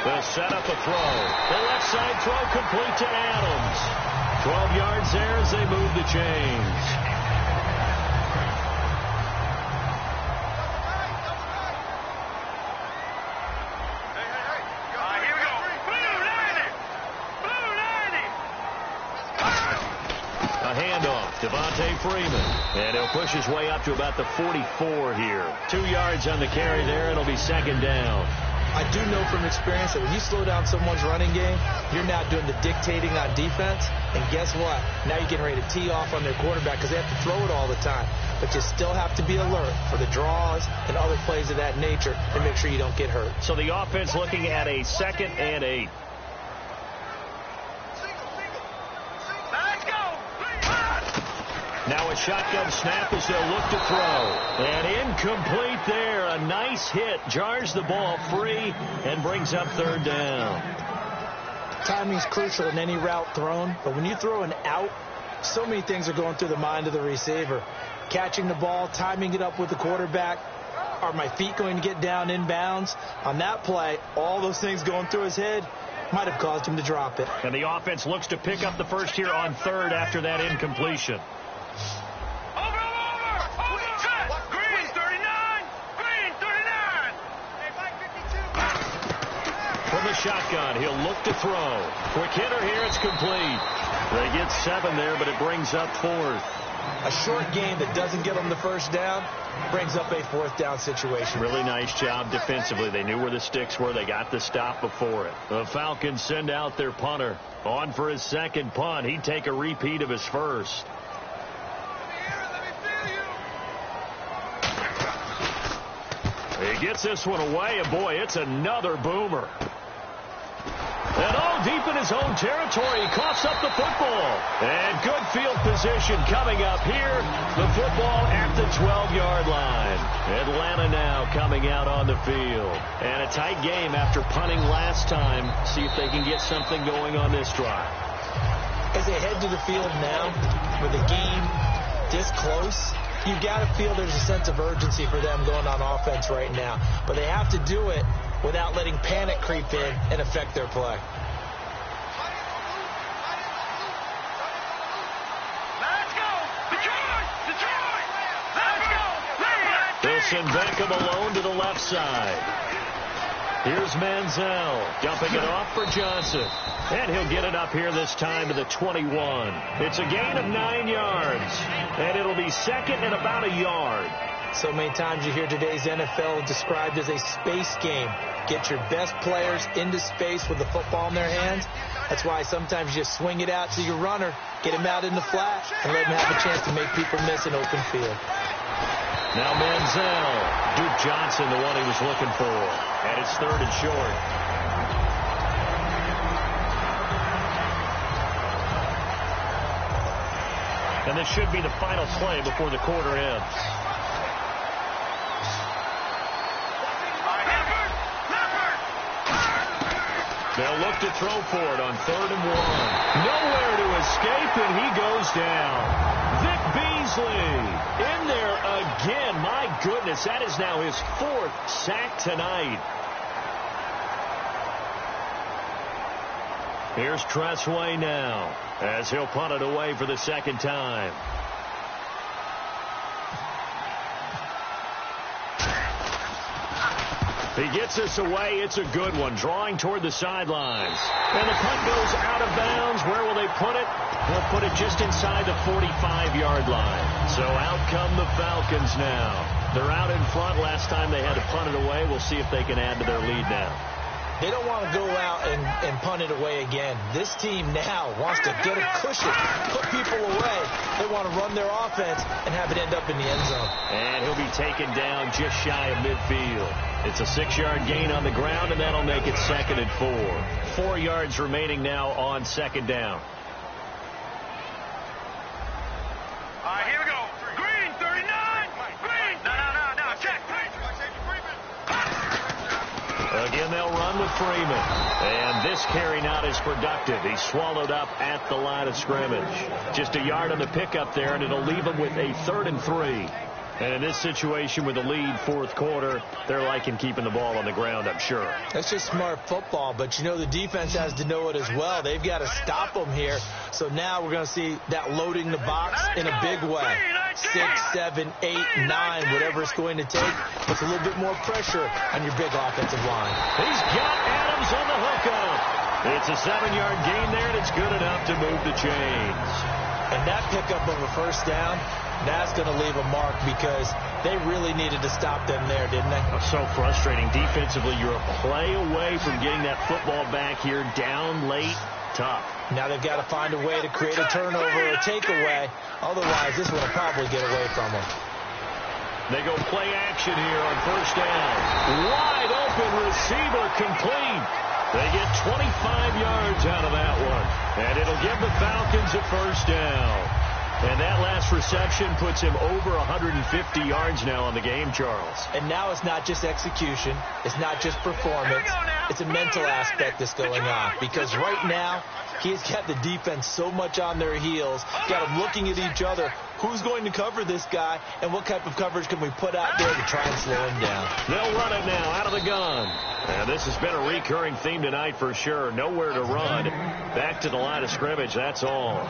S1: They'll set up a throw. The left side throw complete to Adams. 12 yards there as they move the chains. Devontae Freeman. And he'll push his way up to about the 44 here. 2 yards on the carry there. It'll be second down.
S3: I do know from experience that when you slow down someone's running game, you're now doing the dictating on defense. And guess what? Now you're getting ready to tee off on their quarterback because they have to throw it all the time. But you still have to be alert for the draws and other plays of that nature to make sure you don't get hurt.
S1: So the offense looking at a 2nd and 8. Now a shotgun snap as they'll look to throw. And incomplete there. A nice hit. Jars the ball free and brings up 3rd down.
S3: Timing is crucial in any route thrown. But when you throw an out, so many things are going through the mind of the receiver. Catching the ball, timing it up with the quarterback. Are my feet going to get down inbounds? On that play, all those things going through his head might have caused him to drop it.
S1: And the offense looks to pick up the first here on 3rd after that incompletion. From the shotgun, he'll look to throw. Quick hitter here, it's complete. They get 7 there, but it brings up 4th.
S3: A short game that doesn't get them the first down brings up a 4th down situation.
S1: Really nice job defensively. They knew where the sticks were. They got the stop before it. The Falcons send out their punter. On for his 2nd punt. He'd take a repeat of his first. He gets this one away, and boy, it's another boomer. And all deep in his own territory, he coughs up the football. And good field position coming up here. The football at the 12-yard line. Atlanta now coming out on the field. And a tight game after punting last time. See if they can get something going on this drive.
S3: As they head to the field now, with the game this close, you've got to feel there's a sense of urgency for them going on offense right now. But they have to do it without letting panic creep in and affect their play.
S2: Let's go! Detroit! Detroit! Let's go!
S1: They'll send Beckham alone to the left side. Here's Manziel dumping it off for Johnson. And he'll get it up here this time to the 21. It's a gain of 9 yards. And it'll be 2nd and about a yard.
S3: So many times you hear today's NFL described as a space game. Get your best players into space with the football in their hands. That's why sometimes you just swing it out to your runner, get him out in the flat, and let him have a chance to make people miss an open field.
S1: Now Manziel. Duke Johnson, the one he was looking for. And it's 3rd and short. And this should be the final play before the quarter ends. They'll look to throw for it on 3rd and 1. Nowhere to escape, and he goes down. Vic Beasley in there again. My goodness, that is now his 4th sack tonight. Here's Tressway now as he'll punt it away for the 2nd time. He gets this away. It's a good one. Drawing toward the sidelines. And the punt goes out of bounds. Where will they put it? They'll put it just inside the 45-yard line. So out come the Falcons now. They're out in front. Last time they had to punt it away. We'll see if they can add to their lead now.
S3: They don't want to go out and punt it away again. This team now wants to get a cushion, put people away. They want to run their offense and have it end up in the end zone.
S1: And he'll be taken down just shy of midfield. It's a 6-yard gain on the ground, and that'll make it 2nd and 4. 4 yards remaining now on 2nd down.
S2: All right, here we go. Green, 39. Green. No. Check.
S1: Again, they'll run with Freeman. And this carry not as productive. He's swallowed up at the line of scrimmage. Just a yard on the pickup there, and it'll leave him with a 3rd and 3. And in this situation with the lead 4th quarter, they're liking keeping the ball on the ground, I'm sure.
S3: That's just smart football, but you know the defense has to know it as well. They've got to stop them here. So now we're going to see that loading the box in a big way. 6, 7, 8, 9, whatever it's going to take. Puts a little bit more pressure on your big offensive line.
S1: He's got Adams on the hookup. It's a 7-yard gain there, and it's good enough to move the chains.
S3: And that pickup of a first down, that's going to leave a mark because they really needed to stop them there, didn't they?
S1: So frustrating. Defensively, you're a play away from getting that football back here down late. Tough.
S3: Now they've got to find a way to create a turnover or a takeaway. Otherwise, this one will probably get away from them.
S1: They go play action here on first down. Wide open receiver complete. They get 25 yards out of that one. And it'll give the Falcons a first down. And that last reception puts him over 150 yards now on the game, Charles.
S3: And now it's not just execution. It's not just performance. It's a mental aspect that's going on. Because right now, he's got the defense so much on their heels, got them looking at each other. Who's going to cover this guy, and what type of coverage can we put out there to try and slow him down?
S1: They'll run it now out of the gun. And this has been a recurring theme tonight for sure. Nowhere to run. Back to the line of scrimmage, that's all.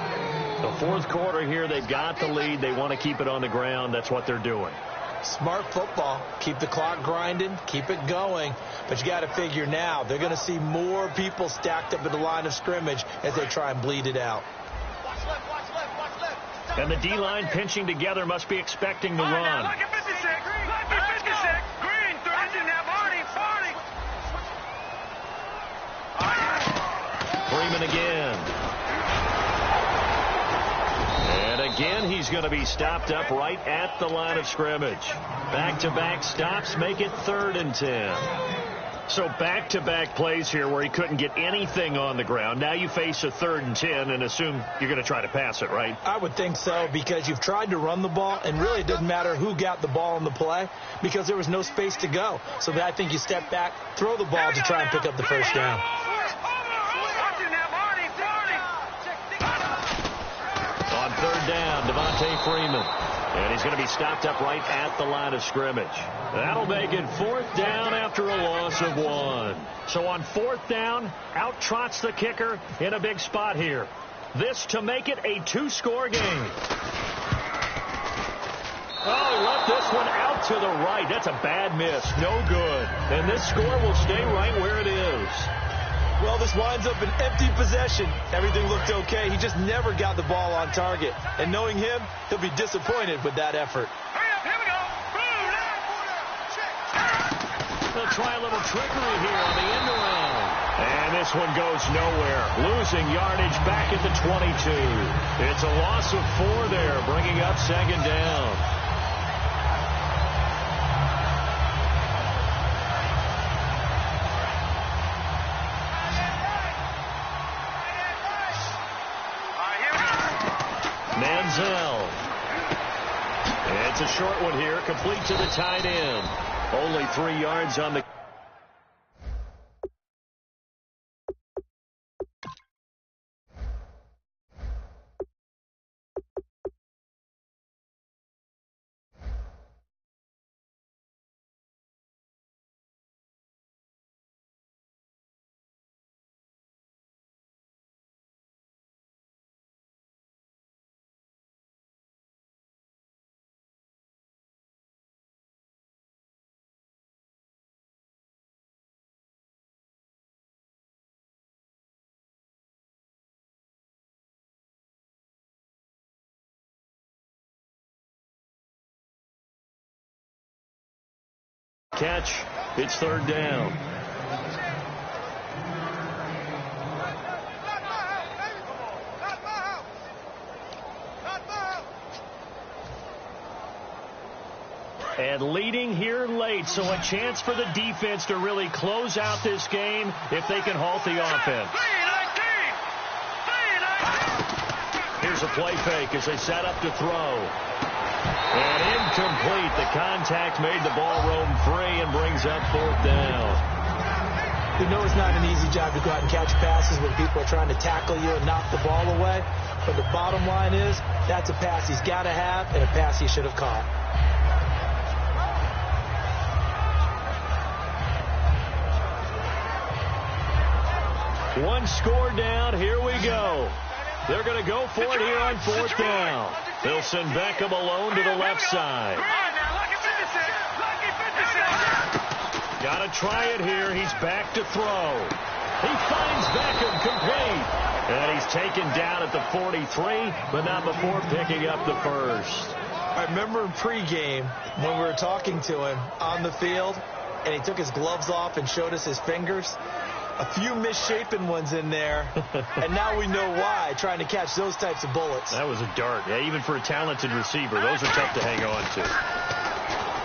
S1: The fourth quarter here, they've got the lead. They want to keep it on the ground. That's what they're doing.
S3: Smart football. Keep the clock grinding. Keep it going. But you got to figure now, they're going to see more people stacked up at the line of scrimmage as they try and bleed it out.
S1: And the D-line pinching together must be expecting the run.
S2: Lucky 56. Lucky 56. Green throws in there. Marty.
S1: Freeman again. And again, he's going to be stopped up right at the line of scrimmage. Back-to-back stops make it 3rd and 10. So back-to-back plays here where he couldn't get anything on the ground. Now you face a 3rd and 10 and assume you're going to try to pass it, right?
S3: I would think so, because you've tried to run the ball, and really it doesn't matter who got the ball in the play because there was no space to go. So I think you step back, throw the ball to try and pick up the first down.
S1: On 3rd down, Devontae Freeman. And he's going to be stopped up right at the line of scrimmage. That'll make it 4th down after a loss of 1. So on 4th down, out trots the kicker in a big spot here. This to make it a 2-score game. Oh, left this one out to the right. That's a bad miss. No good. And this score will stay right where it is.
S3: Well, this winds up an empty possession. Everything looked okay. He just never got the ball on target. And knowing him, he'll be disappointed with that effort.
S2: Here we go.
S1: They'll try a little trickery here on the end around. And this one goes nowhere. Losing yardage back at the 22. It's a loss of 4 there, bringing up 2nd down. It's a short one here, complete to the tight end. Only 3 yards on the... catch. It's 3rd down. And leading here late, so a chance for the defense to really close out this game if they can halt the offense. Here's a play fake as they set up to throw. And incomplete. The contact made the ball roam free and brings up 4th down.
S3: You know it's not an easy job to go out and catch passes when people are trying to tackle you and knock the ball away. But the bottom line is, that's a pass he's got to have and a pass he should have caught.
S1: One score down. Here we go. They're going to go for it here on 4th down. They'll send Beckham alone to the left side. Got to try it here. He's back to throw. He finds Beckham complete. And he's taken down at the 43, but not before picking up the first.
S3: I remember in pregame when we were talking to him on the field, and he took his gloves off and showed us his fingers. A few misshapen ones in there, and now we know why, trying to catch those types of bullets.
S1: That was a dart. Yeah, even for a talented receiver, those are tough to hang on to.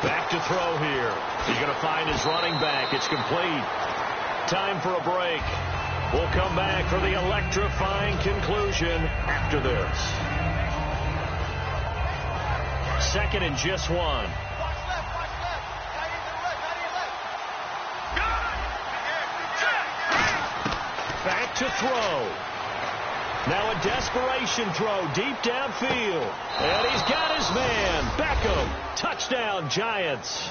S1: Back to throw here. He's going to find his running back. It's complete. Time for a break. We'll come back for the electrifying conclusion after this. Second and just one. Back to throw. Now a desperation throw deep downfield. And he's got his man. Beckham. Touchdown, Giants.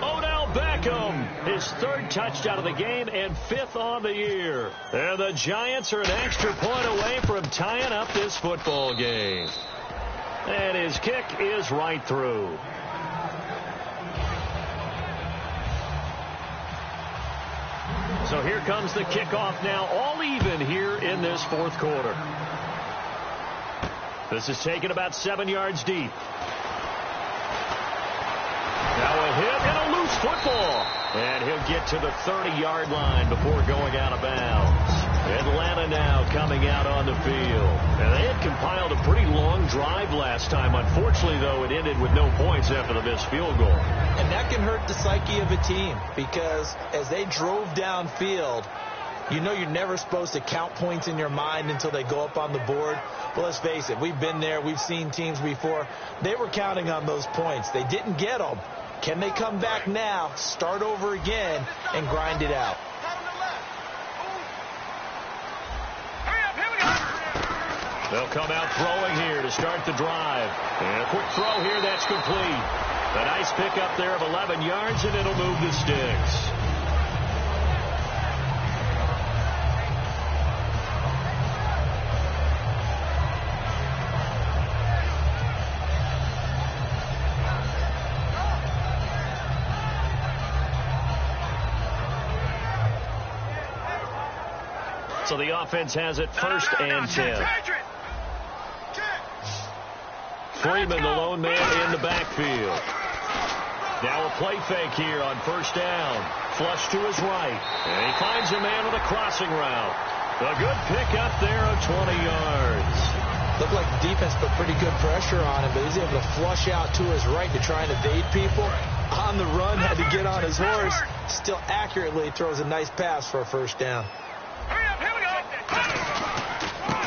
S1: Odell Beckham, his third touchdown of the game and fifth on the year. And the Giants are an extra point away from tying up this football game. And his kick is right through. So here comes the kickoff now, all even here in this fourth quarter. This is taken about 7 yards deep. Now a hit and a loose football. And he'll get to the 30-yard line before going out of bounds. Atlanta now coming out on the field. And they had compiled a pretty long drive last time. Unfortunately, though, it ended with no points after the missed field goal.
S3: And that can hurt the psyche of a team because as they drove downfield, you know you're never supposed to count points in your mind until they go up on the board. But let's face it, we've been there. We've seen teams before. They were counting on those points. They didn't get them. Can they come back now, start over again, and grind it out?
S1: They'll come out throwing here to start the drive. And a quick throw here, that's complete. A nice pickup there of 11 yards, and it'll move the sticks. So the offense has it first and 10. Freeman, the lone man in the backfield. Now a play fake here on first down. Flush to his right. And he finds a man with a crossing route. A good pickup there of 20 yards.
S3: Looked like the defense put pretty good pressure on him, but he's able to flush out to his right to try and evade people. On the run, had to get on his horse. Still accurately throws a nice pass for a first down.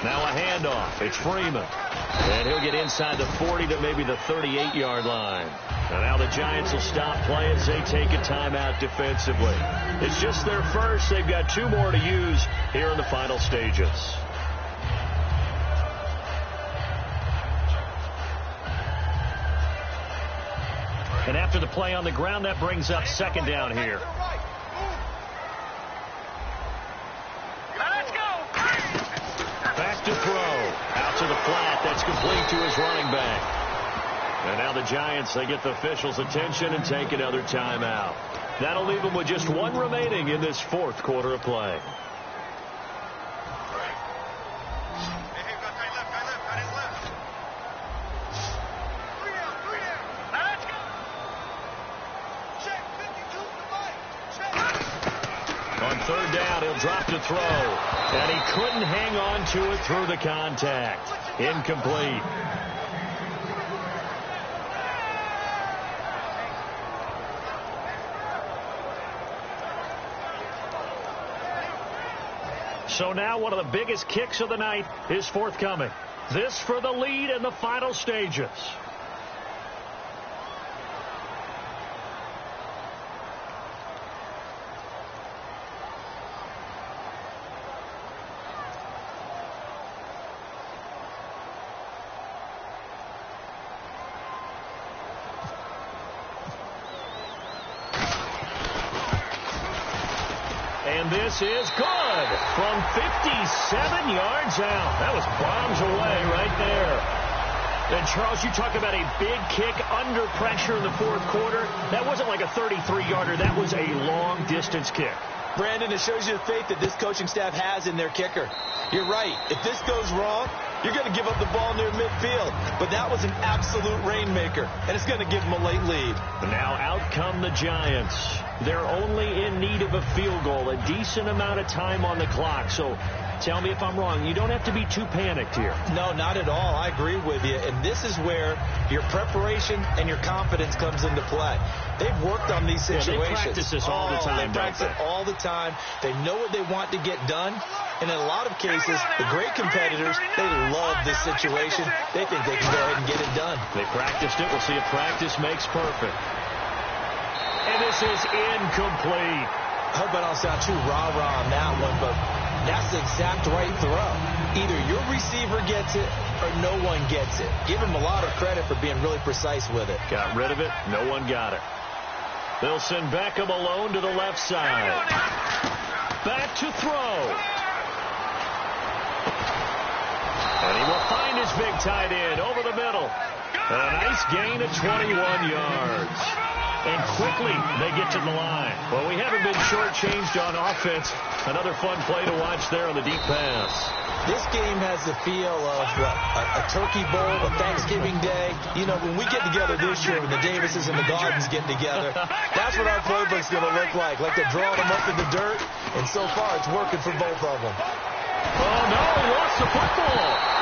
S1: Now a handoff. It's Freeman. And he'll get inside the 40 to maybe the 38-yard line. And now the Giants will stop play as they take a timeout defensively. It's just their first. They've got 2 more to use here in the final stages. And after the play on the ground, that brings up second down here. Back to throw. Out to the flat. That's complete to his running back. And now the Giants, they get the officials' attention and take another timeout. That'll leave them with just 1 remaining in this fourth quarter of play. On third down, he'll drop to throw. And he couldn't hang on to it through the contact. Incomplete. So now one of the biggest kicks of the night is forthcoming. This for the lead in the final stages. And this is good from 57 yards out. That was bombs away right there. And, Charles, you talk about a big kick under pressure in the fourth quarter. That wasn't like a 33-yarder. That was a long-distance kick.
S3: Brandon, it shows you the faith that this coaching staff has in their kicker. You're right. If this goes wrong, you're going to give up the ball near midfield. But that was an absolute rainmaker, and it's going to give them a late lead.
S1: Now out come the Giants. They're only in need of a field goal, a decent amount of time on the clock. So tell me if I'm wrong. You don't have to be too panicked here.
S3: No, not at all. I agree with you. And this is where your preparation and your confidence comes into play. They've worked on these situations.
S1: They practice this all the time.
S3: They practice it all the time. They know what they want to get done. And in a lot of cases, the great competitors, they love this situation. They think they can go ahead and get it done.
S1: They practiced it. We'll see if practice makes perfect. And this is incomplete.
S3: I hope I don't sound too rah-rah on that one, but that's the exact right throw. Either your receiver gets it or no one gets it. Give him a lot of credit for being really precise with it.
S1: Got rid of it. No one got it. They'll send Beckham alone to the left side. Back to throw. And he will find his big tight end over the middle. And a nice gain of 21 yards. And quickly they get to the line. Well, we haven't been shortchanged on offense. Another fun play to watch there on the deep pass.
S3: This game has the feel of a turkey bowl, a Thanksgiving day. You know, when we get together this year, when the Davises and the Gardens get together, that's what our playbook's going to look like. Like they're drawing them up in the dirt, and so far it's working for both of them.
S1: Oh, no, he lost the football.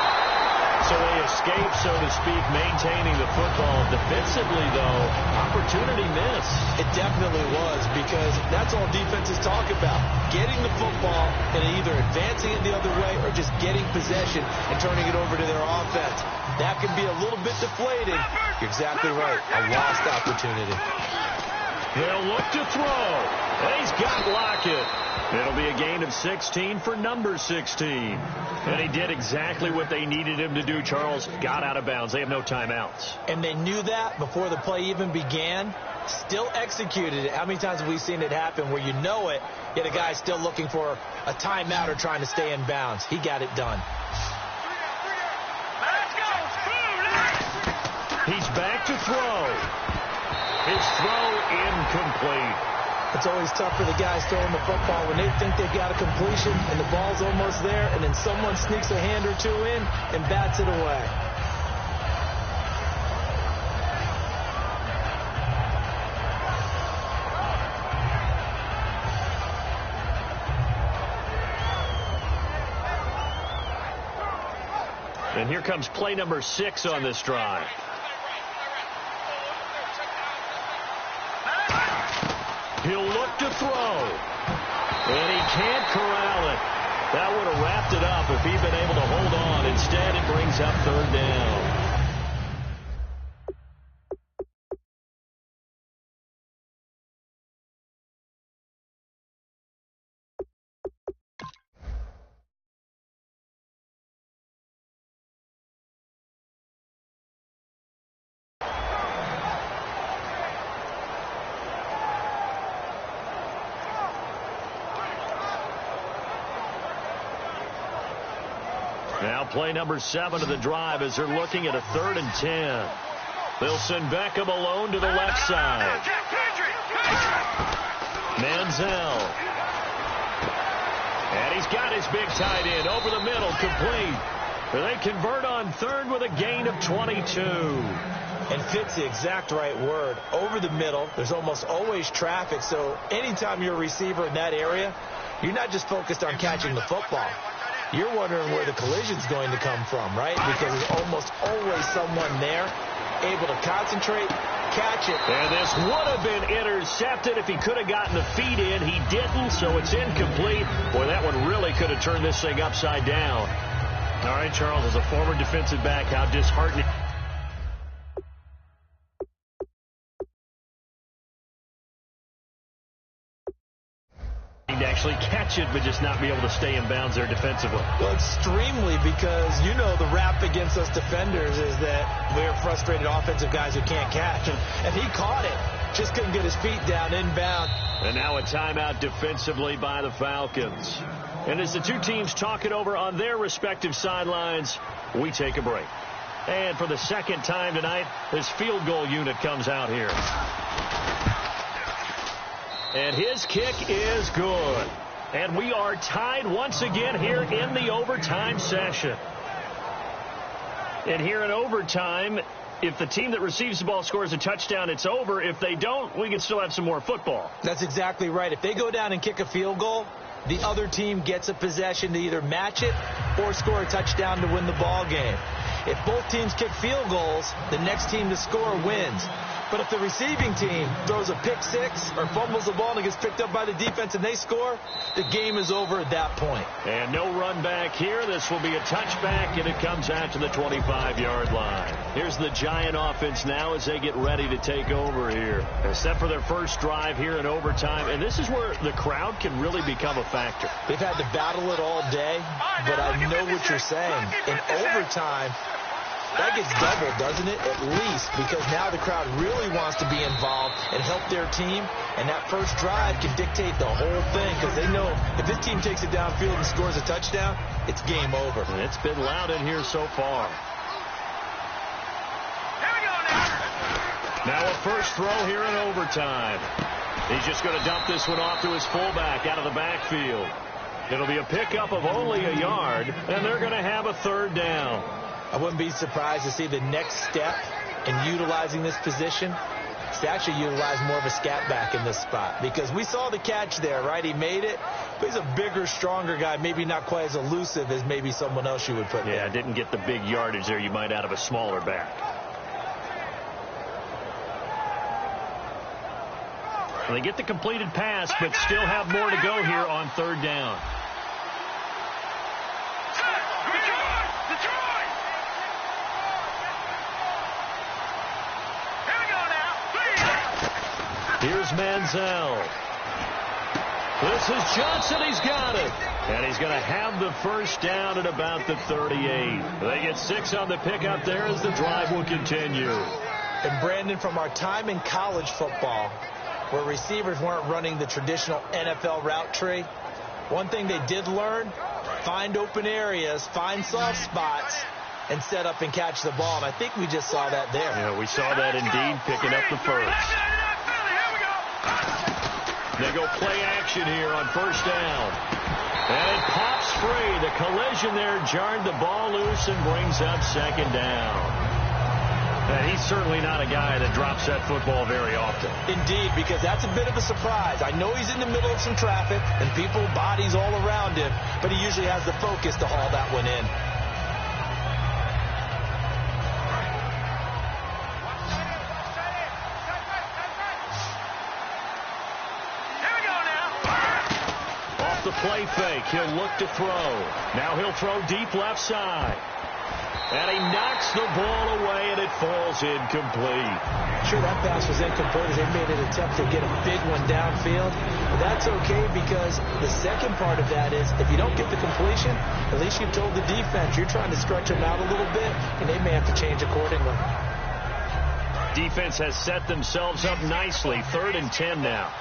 S1: So they escape, so to speak, maintaining the football. Defensively, though, opportunity missed.
S3: It definitely was, because that's all defenses talk about. Getting the football and either advancing it the other way or just getting possession and turning it over to their offense. That can be a little bit deflating. You're exactly right. A lost opportunity.
S1: They'll look to throw. And he's got Lockett. It'll be a gain of 16 for number 16. And he did exactly what they needed him to do, Charles. Got out of bounds. They have no timeouts.
S3: And they knew that before the play even began. Still executed it. How many times have we seen it happen where you know it, yet a guy's still looking for a timeout or trying to stay in bounds? He got it done.
S1: He's back to throw. His throw incomplete.
S3: It's always tough for the guys throwing the football when they think they've got a completion and the ball's almost there, and then someone sneaks a hand or two in and bats it away.
S1: And here comes play number 6 on this drive. He'll look to throw. And he can't corral it. That would have wrapped it up if he'd been able to hold on. Instead, it brings up third down. Now play number 7 of the drive as they're looking at a 3rd and 10. They'll send Beckham alone to the left side. Manziel. And he's got his big tight end over the middle, complete. They convert on 3rd with a gain of 22.
S3: And fits the exact right word. Over the middle, there's almost always traffic, so anytime you're a receiver in that area, you're not just focused on catching the football. You're wondering where the collision's going to come from, right? Because there's almost always someone there able to concentrate, catch it.
S1: And this would have been intercepted if he could have gotten the feet in. He didn't, so it's incomplete. Boy, that one really could have turned this thing upside down. All right, Charles, as a former defensive back, how disheartening. To actually catch it, but just not be able to stay in bounds there defensively.
S3: Well, extremely, because you know the rap against us defenders is that we're frustrated offensive guys who can't catch. And he caught it, just couldn't get his feet down inbound.
S1: And now a timeout defensively by the Falcons. And as the two teams talk it over on their respective sidelines, we take a break. And for the second time tonight, this field goal unit comes out here. And his kick is good. And we are tied once again here in the overtime session. And here in overtime, if the team that receives the ball scores a touchdown, it's over. If they don't, we can still have some more football.
S3: That's exactly right. If they go down and kick a field goal, the other team gets a possession to either match it or score a touchdown to win the ball game. If both teams kick field goals, the next team to score wins. But if the receiving team throws a pick six or fumbles the ball and it gets picked up by the defense and they score, the game is over at that point.
S1: And no run back here. This will be a touchback, and it comes out to the 25-yard line. Here's the Giant offense now as they get ready to take over here. They're set for their first drive here in overtime, and this is where the crowd can really become a factor.
S3: They've had to battle it all day, but I know what you're saying. In overtime, that gets doubled, doesn't it? At least, because now the crowd really wants to be involved and help their team, and that first drive can dictate the whole thing because they know if this team takes it downfield and scores a touchdown, it's game over.
S1: And it's been loud in here so far.
S2: Here we go now.
S1: Now a first throw here in overtime. He's just going to dump this one off to his fullback out of the backfield. It'll be a pickup of only a yard, and they're going to have a third down.
S3: I wouldn't be surprised to see the next step in utilizing this position is to actually utilize more of a scat back in this spot. Because we saw the catch there, right? He made it, but he's a bigger, stronger guy, maybe not quite as elusive as maybe someone else you would put there.
S1: Yeah, didn't get the big yardage there you might out of a smaller back. Well, they get the completed pass, but still have more to go here on third down. Here's Manziel. This is Johnson. He's got it. And he's going to have the first down at about the 38. They get 6 on the pickup there as the drive will continue.
S3: And Brandon, from our time in college football, where receivers weren't running the traditional NFL route tree, one thing they did learn, find open areas, find soft spots, and set up and catch the ball. And I think we just saw that there.
S1: Yeah, we saw that indeed, picking up the first. They go play action here on first down. And it pops free. The collision there jarred the ball loose and brings up second down. And he's certainly not a guy that drops that football very often.
S3: Indeed, because that's a bit of a surprise. I know he's in the middle of some traffic and people, bodies all around him, but he usually has the focus to haul that one in.
S1: The play fake. He'll look to throw. Now he'll throw deep left side. And he knocks the ball away, and it falls incomplete.
S3: Sure, that pass was incomplete as they made an attempt to get a big one downfield. But that's okay because the second part of that is if you don't get the completion, at least you've told the defense you're trying to stretch them out a little bit, and they may have to change accordingly.
S1: Defense has set themselves up nicely. 3rd and 10 now.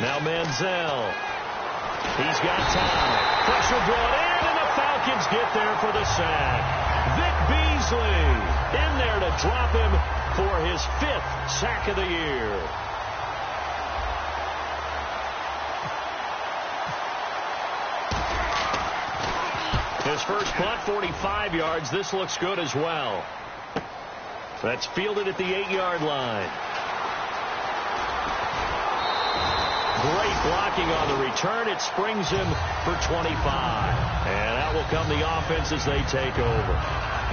S1: Now Manziel. He's got time. Pressure brought in, and the Falcons get there for the sack. Vic Beasley in there to drop him for his 5th sack of the year. His first punt, 45 yards. This looks good as well. That's fielded at the 8-yard line. Great blocking on the return. It springs him for 25. And out will come the offense as they take over.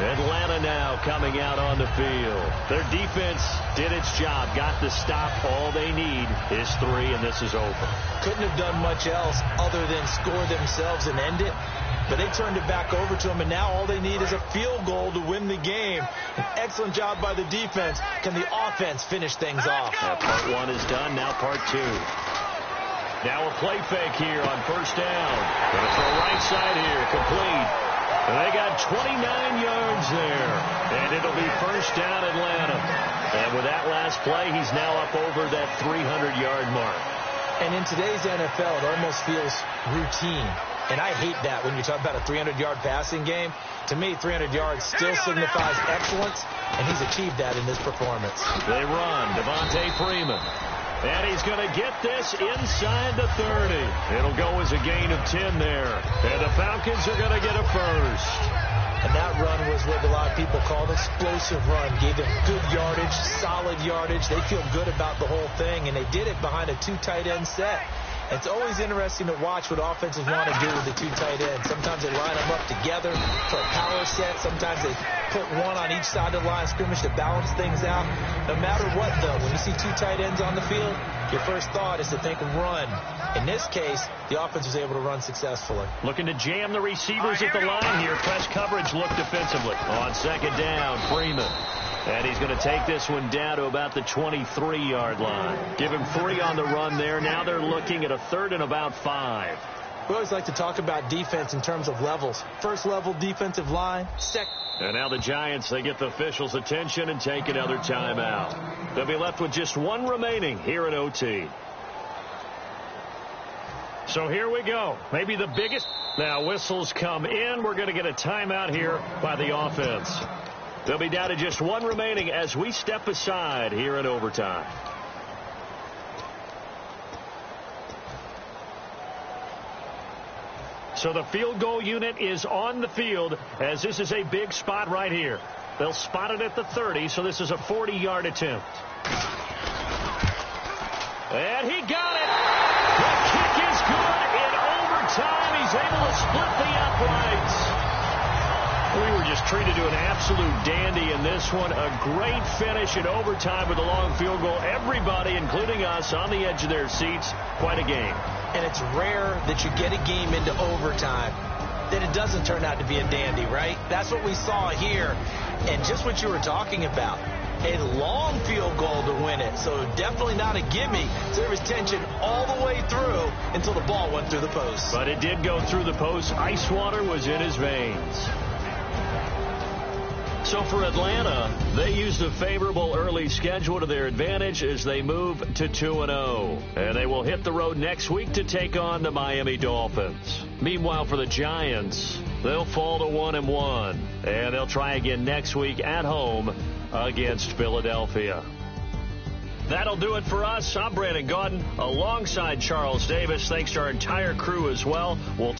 S1: Atlanta now coming out on the field. Their defense did its job, got the stop. All they need is 3, and this is over.
S3: Couldn't have done much else other than score themselves and end it. But they turned it back over to them, and now all they need is a field goal to win the game. An excellent job by the defense. Can the offense finish things off?
S1: Now part 1 is done. Now part 2. Now a play fake here on first down. Going to throw right side here. Complete. And they got 29 yards there. And it'll be first down Atlanta. And with that last play, he's now up over that 300-yard mark.
S3: And in today's NFL, it almost feels routine. And I hate that when you talk about a 300-yard passing game. To me, 300 yards still signifies excellence, and he's achieved that in this performance.
S1: They run. Devontae Freeman. And he's going to get this inside the 30. It'll go as a gain of 10 there. And the Falcons are going to get a first.
S3: And that run was what a lot of people call an explosive run. Gave them good yardage, solid yardage. They feel good about the whole thing, and they did it behind a 2 tight end set. It's always interesting to watch what offenses want to do with the 2 tight ends. Sometimes they line them up together for a power set. Sometimes they put one on each side of the line of scrimmage to balance things out. No matter what, though, when you see 2 tight ends on the field, your first thought is to think run. In this case, the offense was able to run successfully.
S1: Looking to jam the receivers at the line here. Press coverage look defensively. On second down, Freeman. And he's going to take this one down to about the 23-yard line. Give him 3 on the run there. Now they're looking at a 3rd and about 5.
S3: We always like to talk about defense in terms of levels. First level defensive line, second.
S1: And now the Giants, they get the officials' attention and take another timeout. They'll be left with just 1 remaining here at OT. So here we go. Maybe the biggest. Now whistles come in. We're going to get a timeout here by the offense. They'll be down to just 1 remaining as we step aside here in overtime. So the field goal unit is on the field as this is a big spot right here. They'll spot it at the 30, so this is a 40-yard attempt. And he got it. The kick is good in overtime. He's able to split the uprights. We were just treated to an absolute dandy in this one. A great finish in overtime with a long field goal. Everybody, including us, on the edge of their seats. Quite a game.
S3: And it's rare that you get a game into overtime that it doesn't turn out to be a dandy, right? That's what we saw here. And just what you were talking about, a long field goal to win it. So definitely not a gimme. So there was tension all the way through until the ball went through the post.
S1: But it did go through the post. Ice water was in his veins. So for Atlanta, they used a favorable early schedule to their advantage as they move to 2-0. And they will hit the road next week to take on the Miami Dolphins. Meanwhile, for the Giants, they'll fall to 1-1. And they'll try again next week at home against Philadelphia. That'll do it for us. I'm Brandon Gaudin alongside Charles Davis. Thanks to our entire crew as well. We'll